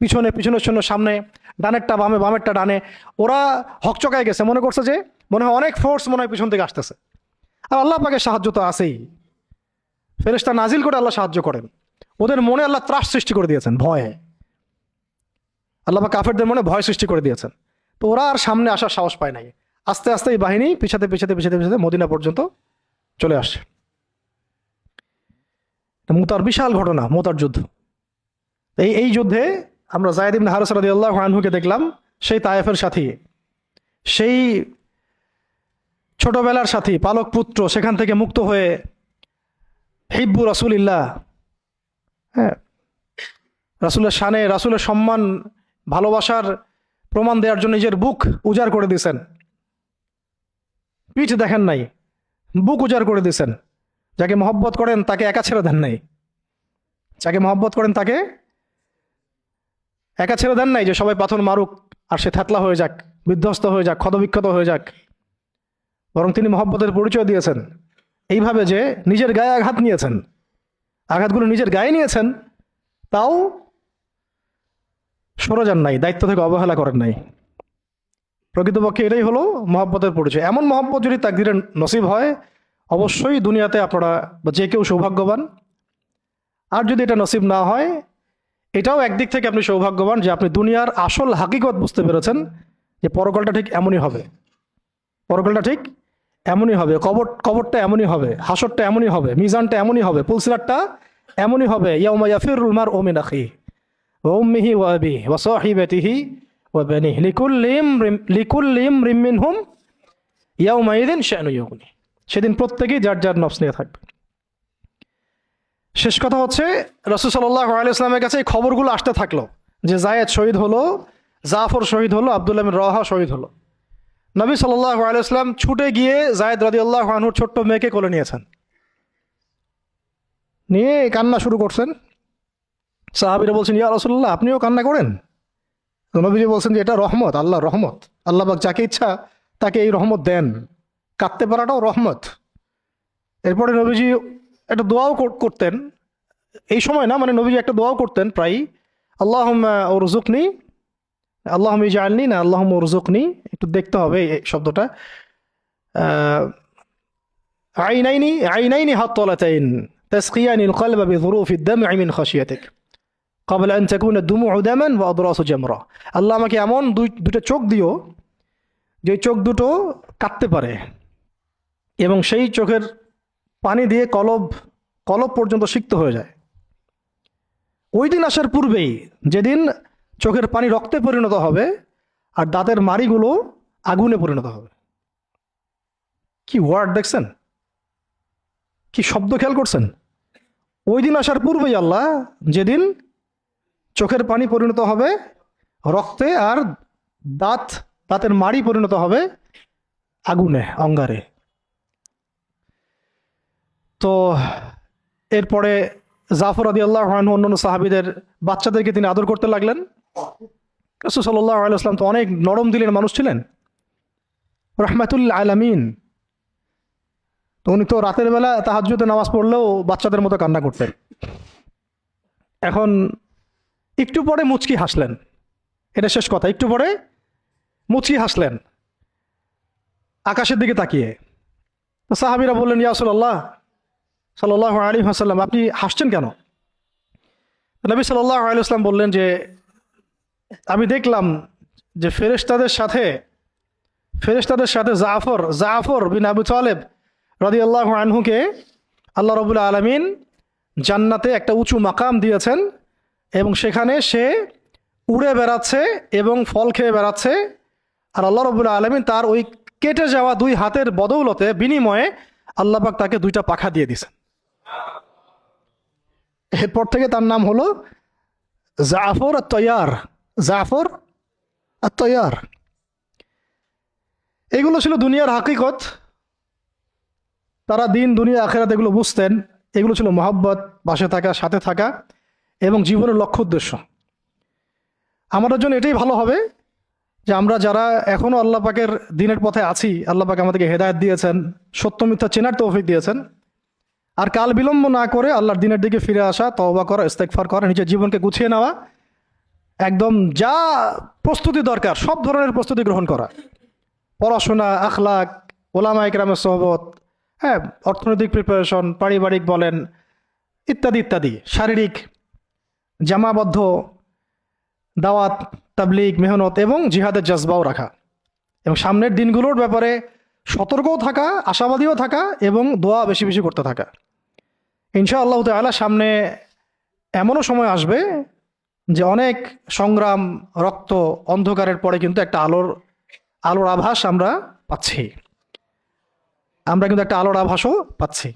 পিছনে, পিছনের সৈন্য সামনে, ডানেরটা বামে, বামেরটা ডানে। ওরা হকচকায় গেছে, মনে করছে যে মনে হয় অনেক ফোর্স মনে হয় পিছন থেকে আসতেছে। আর আল্লাহ পাকের সাহায্য তো আছেই, ফেরেশতা নাজিল করে আল্লাহ সাহায্য করেন। ওদের মনে আল্লাহ ত্রাস সৃষ্টি করে দিয়েছেন, ভয়ে। আল্লাহ পাক কাফেরদের মনে ভয় সৃষ্টি করে দিয়েছেন। তো ওরা আর সামনে আসার সাহস পায় নাই। আস্তে আস্তে এই বাহিনী পিছাতে পিছাতে পিছাতে পিছাতে মদিনা পর্যন্ত চলে আসছে। মুতার বিশাল ঘটনা, মুতার যুদ্ধ। এই যুদ্ধে আমরা যায়েদ ইবনে হারেসা রাদিয়াল্লাহু আনহুকে দেখলাম, সেই তায়েফের সাথী, সেই ছোটবেলার সাথী, পালক পুত্র, সেখান থেকে মুক্ত হয়ে হিব্বু রাসূলিল্লাহ, হ্যাঁ, রাসূলের শানে, রাসূলের সম্মান, ভালোবাসার প্রমাণ দেওয়ার জন্য নিজের বুক উজাড় করে দিয়েছেন। পিঠ দেখেন নাই, বুক উজাড় করে দিয়েছেন। যাকে মহব্বত করেন তাকে একা ছেড়ে দেন নাই, যাকে মহব্বত করেন তাকে একা ছেড়ে দেন নাই যে সবাই পাথর মারুক আর সে থ্যাতলা হয়ে যাক, বিধ্বস্ত হয়ে যাক, ক্ষতবিক্ষত হয়ে যাক। বরং তিনি মহব্বতের পরিচয় দিয়েছেন এইভাবে যে নিজের গায়ে আঘাত নিয়েছেন, আঘাতগুলো নিজের গায়ে নিয়েছেন, তাও সরে যান নাই, দায়িত্ব থেকে অবহেলা করেন নাই। প্রকৃতপক্ষে এটাই হলো মহব্বতের পরিচয়। এমন মহব্বত যদি তাকদীরে নসিব হয়, অবশ্যই দুনিয়াতে আপনারা বা যে কেউ সৌভাগ্যবান। আর যদি এটা নসিব না হয়, এটাও একদিক থেকে আপনি সৌভাগ্যবান যে আপনি দুনিয়ার আসল হাকিকত বুঝতে পেরেছেন, যে পরকালটা ঠিক এমনই হবে, পরকালটা ঠিক এমনই হবে, কবরটা এমনই হবে, হাসরটা এমনই হবে, মিজানটা এমনই হবে, পুলসিরাতটা এমনই হবে। ইয়াউমা ইয়াফিরুল মারউ মিন আখিহি ওয়া উম্মিহি ওয়া আবিহি ওয়া সাহিবাতিহি ওয়া বানিহি লিকুল্লি ইমরিন মিনহুম ইয়াউমাইযিন শা'নু ইউগনি। সেদিন প্রত্যেকেই যার যার নফস নিয়ে থাকবে। শেষ কথা হচ্ছে, রাসূল সাল্লাল্লাহু আলাইহি ওয়াসাল্লামের কাছে এই খবরগুলো আসতে থাকলো যে যায়েদ শহীদ হলো, জাফর শহীদ হলো, আব্দুল্লাহ বিন রাওয়াহা শহীদ হলো। নবী সাল্লাল্লাহু আলাইহি ওয়াসাল্লাম ছুটে গিয়ে যায়েদ রাদিয়াল্লাহু আনহুর ছোট্ট মেয়েকে কোলে নিয়েছেন, নিয়ে কান্না শুরু করছেন। সাহাবীরা বলছেন, ইয়া রাসূলুল্লাহ, আপনিও কান্না করেন? তো নবীজি বলছেন যে এটা রহমত, আল্লাহর রহমত। আল্লাহ পাক যাকে ইচ্ছা তাকে এই রহমত দেন, কাঁদতে পারাটাও রহমত। এরপরে নবীজি একটা দোয়াও করতেন, এই সময় না, মানে নবীজি একটা দোয়াও করতেন প্রায়ই, আল্লাহুম্মা উরযুকনি, আল্লাহুম্মা ইজআলনি, না আল্লাহুম্মা উরযুকনি, একটু দেখতে হবে এই শব্দটা। আইনাইনি আইনাইনি হাত্তালাতাইন তাসকিয়ানিল কলবা বিযুরুফিদ দাম'i মিন খাশিয়াতিক ক্বাবলা আন তাকুনা দুমু'ু দামান ওয়া আদরাসু জামরা। আল্লাহ আমাকে এমন দুটো চোখ দিও যে চোখ দুটো কাঁদতে পারে এবং সেই চোখের পানি দিয়ে কলব পর্যন্ত সিক্ত হয়ে যায়। ওই দিন আসার পূর্বেই, যেদিন চোখের পানি রক্তে পরিণত হবে আর দাঁতের মাড়িগুলো আগুনে পরিণত হবে। কি ওয়ার্ড দেখছেন, কি শব্দ খেয়াল করছেন? ওই দিন আসার পূর্বেই আল্লাহ, যেদিন চোখের পানি পরিণত হবে রক্তে আর দাঁতের মাড়ি পরিণত হবে আগুনে, অঙ্গারে। তো এরপরে জাফর রাদিয়াল্লাহু আনহু অন্যান্য সাহাবীদের বাচ্চাদেরকে তিনি আদর করতে লাগলেন। রাসূল সাল্লাল্লাহু আলাইহি ওয়াসাল্লাম তো অনেক নরম দিলের মানুষ ছিলেন, রাহমাতুল আলামিন। তো উনি তো রাতের বেলা তাহাজ্জুদে নামাজ পড়লেও বাচ্চাদের মতো কান্না করতেন। এখন একটু পরে মুচকি হাসলেন, এটা শেষ কথা। একটু পরে মুচকি হাসলেন আকাশের দিকে তাকিয়ে। তো সাহাবীরা বললেন, ইয়া রাসূলুল্লাহ সাল্লাল্লাহু আলাইহি ওয়াসাল্লাম, আপনি হাসছেন কেন? নবী সাল্লাল্লাহু আলাইহি ওয়াসাল্লাম বললেন যে, আমি দেখলাম যে ফেরেশতাদের সাথে জাফর বিন আবু তালেব রাদিয়াল্লাহু আনহুকে আল্লাহ রাব্বুল আলামিন জান্নাতে একটা উঁচু মাকাম দিয়েছেন এবং সেখানে সে উড়ে বেড়াচ্ছে এবং ফল খেয়ে বেড়াচ্ছে। আর আল্লাহ রাব্বুল আলামিন তার ওই কেটে যাওয়া দুই হাতের বদৌলতে, বিনিময়ে আল্লাহ পাক তাকে দুইটা পাখা দিয়ে দিয়েছেন। এরপর থেকে তার নাম হলো জাফর আত-তাইয়ার। জাফর আত-তাইয়ার। এগুলো ছিল দুনিয়ার হাকিকত। তারা দিন দুনিয়া আখিরাত এগুলো বুঝতেন। এগুলো ছিল মহব্বত, পাশে থাকা, সাথে থাকা এবং জীবনের লক্ষ্য উদ্দেশ্য। আমাদের জন্য এটাই ভালো হবে যে আমরা যারা এখনও আল্লাহ পাকের দিনের পথে আছি, আল্লাহ পাক আমাদেরকে হেদায়েত দিয়েছেন, সত্য মিথ্যা চেনার তৌফিক দিয়েছেন। আর কাল বিলম্ব না করে আল্লাহর দিনের দিকে ফিরে আসা, তওবা করা, ইস্তেগফার করা, নিজের জীবনকে গুছিয়ে নেওয়া, একদম যা প্রস্তুতি দরকার সব ধরনের প্রস্তুতি গ্রহণ করা। পড়াশোনা, আখলাক, ওলামা ইকরামের সোহবত, হ্যাঁ, অর্থনৈতিক প্রিপারেশন, পারিবারিক বলেন, ইত্যাদি ইত্যাদি, শারীরিক জামাবদ্ধ দাওয়াত, তাবলিগ, মেহনত এবং জিহাদের জজবাও রাখা, এবং সামনের দিনগুলোর ব্যাপারে সতর্কও থাকা, আশাবাদীও থাকা এবং দোয়া বেশি বেশি করতে থাকা। ইনশাআল্লাহ তাআলা সামনে এমনও সময় আসবে যে অনেক সংগ্রাম, রক্ত, অন্ধকারের পরে কিন্তু একটা আলোর আভাস আমরা পাচ্ছি। আমরা কিন্তু একটা আলোর আভাসও পাচ্ছি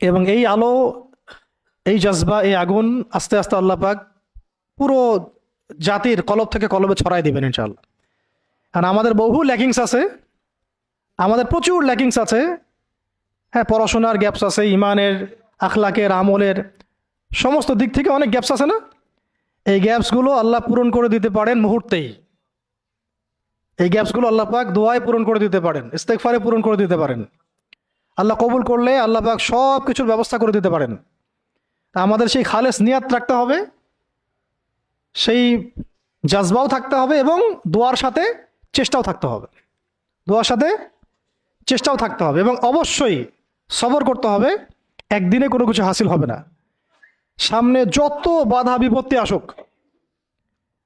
এবং এই আলো, এই জজবা, এই আগুন আস্তে আস্তে আল্লাহ পাক পুরো জাতির কলব থেকে কলবে ছড়াই দেবেন ইনশাআল্লাহ। আর আমাদের বহু ল্যাকিংস আছে, আমাদের প্রচুর ল্যাকিংস আছে। হ্যাঁ, পড়াশোনার গ্যাপস আছে, ইমানের, আখলাকের, আমলের সমস্ত দিক থেকে অনেক গ্যাপস আছে না? এই গ্যাপসগুলো আল্লাহ পূরণ করে দিতে পারেন মুহূর্তেই। এই গ্যাপসগুলো আল্লাহ পাক দোয়ায় পূরণ করে দিতে পারেন, ইস্তেগফারে পূরণ করে দিতে পারেন। আল্লাহ কবুল করলে আল্লাহ পাক সব কিছুর ব্যবস্থা করে দিতে পারেন। আমাদের সেই খালেস নিয়াত রাখতে হবে, সেই জাজবাও থাকতে হবে এবং দোয়ার সাথে চেষ্টাও থাকতে হবে। দোয়ার সাথে চেষ্টাও থাকতে হবে এবং অবশ্যই সবর করতে হবে। একদিনে কোনো কিছু হাসিল হবে না। সামনে যত বাধা বিপত্তি আসুক,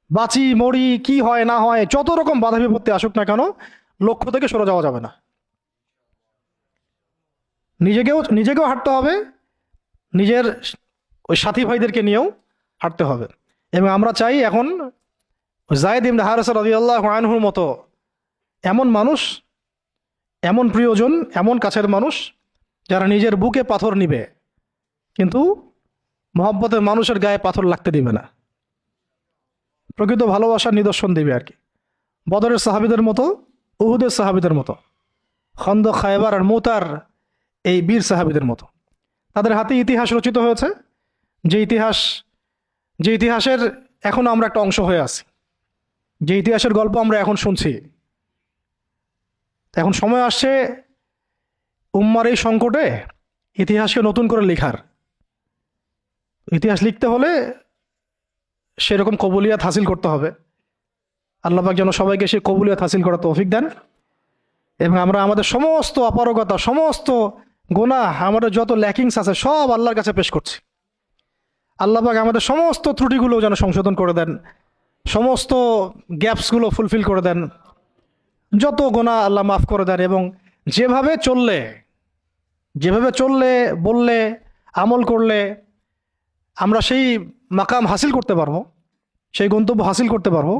বাঁচি মরি, কি হয় না হয়, যত রকম বাধা বিপত্তি আসুক না কেন, লক্ষ্য থেকে সরে যাওয়া যাবে না। নিজেকেও হাঁটতে হবে, নিজের ওই সাথী ভাইদেরকে নিয়েও হাঁটতে হবে। এবং আমরা চাই এখন যায়েদ ইবনে হারেসা রাদিয়াল্লাহু আনহুর মতো এমন মানুষ, এমন প্রিয়জন, এমন কাছের মানুষ যারা নিজের বুকে পাথর নিবে কিন্তু মহব্বতের মানুষের গায়ে পাথর লাগতে দিবে না, প্রকৃত ভালোবাসার নিদর্শন দিবে আর কি। বদরের সাহাবীদের মতো, উহুদের সাহাবীদের মতো, খন্দক, খায়বার আর মুতার এই বীর সাহাবীদের মতো। তাদের হাতে ইতিহাস রচিত হয়েছে, যে ইতিহাসের এখনও আমরা একটা অংশ হয়ে আছি, যে ইতিহাসের গল্প আমরা এখন শুনছি। এখন সময় আসছে উম্মার এই সংকটে ইতিহাসকে নতুন করে লেখার। ইতিহাস লিখতে হলে সেরকম কবুলিয়াত হাসিল করতে হবে। আল্লাহ পাক যেন সবাইকে সেই কবুলিয়াত হাসিল করার তৌফিক দেন এবং আমরা আমাদের সমস্ত অপারগতা, সমস্ত গুনাহ, আমাদের যত ল্যাকিংস আছে সব আল্লাহর কাছে পেশ করছি। আল্লাহ পাক আমাদের সমস্ত ত্রুটিগুলো যেন সংশোধন করে দেন, সমস্ত গ্যাপসগুলো ফুলফিল করে দেন, যত গুনাহ আল্লাহ মাফ করে দেন, এবং যেভাবে চললে বললে আমল করলে আমরা সেই মাকাম হাসিল করতে পারবো, সেই গন্তব্য হাসিল করতে পারবো,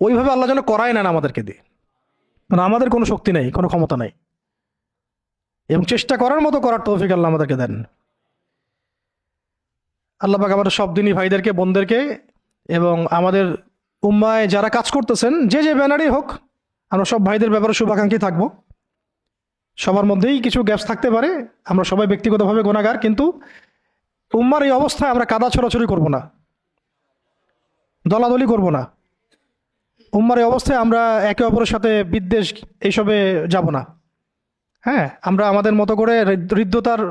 ওইভাবে আল্লাহ যেন করায় নেন আমাদেরকে দিয়ে। মানে আমাদের কোনো শক্তি নেই, কোনো ক্ষমতা নেই, এবং চেষ্টা করার মতো করার তৌফিক আল্লাহ আমাদেরকে দেন। আল্লাহ পাক আমাদের সব দিনই ভাইদেরকে, বোনদেরকে এবং আমাদের উম্মায় যারা কাজ করতেছেন যে ব্যানারই হোক, আমরা সব ভাইদের ব্যাপারে শুভাকাঙ্ক্ষী থাকবো। সবার মধ্যেই কিছু গ্যাপস থাকতে পারে, আমরা সবাই ব্যক্তিগতভাবে গুনাহগার, কিন্তু উম্মার এই অবস্থায় আমরা কাদা ছড়াছড়ি করব না, দলাদলি করব না। উম্মার এই অবস্থায় আমরা একে অপরের সাথে বিদ্বেষ এইসবে যাব না। হ্যাঁ, আমরা আমাদের মতো করে হৃদ্যতার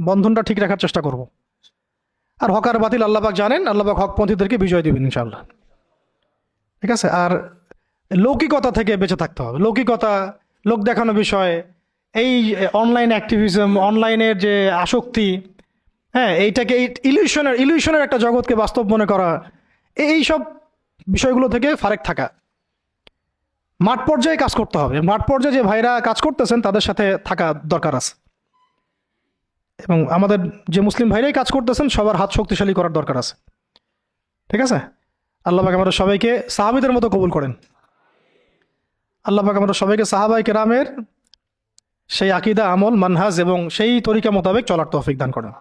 বন্ধনটা ঠিক রাখার চেষ্টা করব। আর হকার বাতিল আল্লাহ পাক জানেন, আল্লাহ পাক হকপন্থীদেরকে বিজয় দিবেন ইনশাআল্লাহ। ঠিক আছে। আর লৌকিকতা থেকে বেঁচে থাকতে হবে। লৌকিকতা, লোক দেখানো বিষয়, এই অনলাইন অ্যাক্টিভিজম, অনলাইনের যে আসক্তি, হ্যাঁ, এইটাকে এই ইলিউশনের একটা জগৎকে বাস্তব মনে করা, এই সব বিষয়গুলো থেকে ফারেক থাকা। মাঠ পর্যায়ে কাজ করতে হবে। মাঠ পর্যায়ে যে ভাইরা কাজ করতেছেন তাদের সাথে থাকা দরকার আছে, এবং আমাদের যে মুসলিম ভাইরাই কাজ করতেছেন সবার হাত শক্তিশালী করার দরকার আছে। ঠিক আছে। আল্লাহ পাক আমাদের সবাইকে সাহাবীদের মতো কবুল করেন। আল্লাহ পাক আমাদের সবাইকে সাহাবায়ে কেরামের সেই আকীদা, আমল, মানহাজ এবং সেই তরিকা মোতাবেক চলার তৌফিক দান করেন।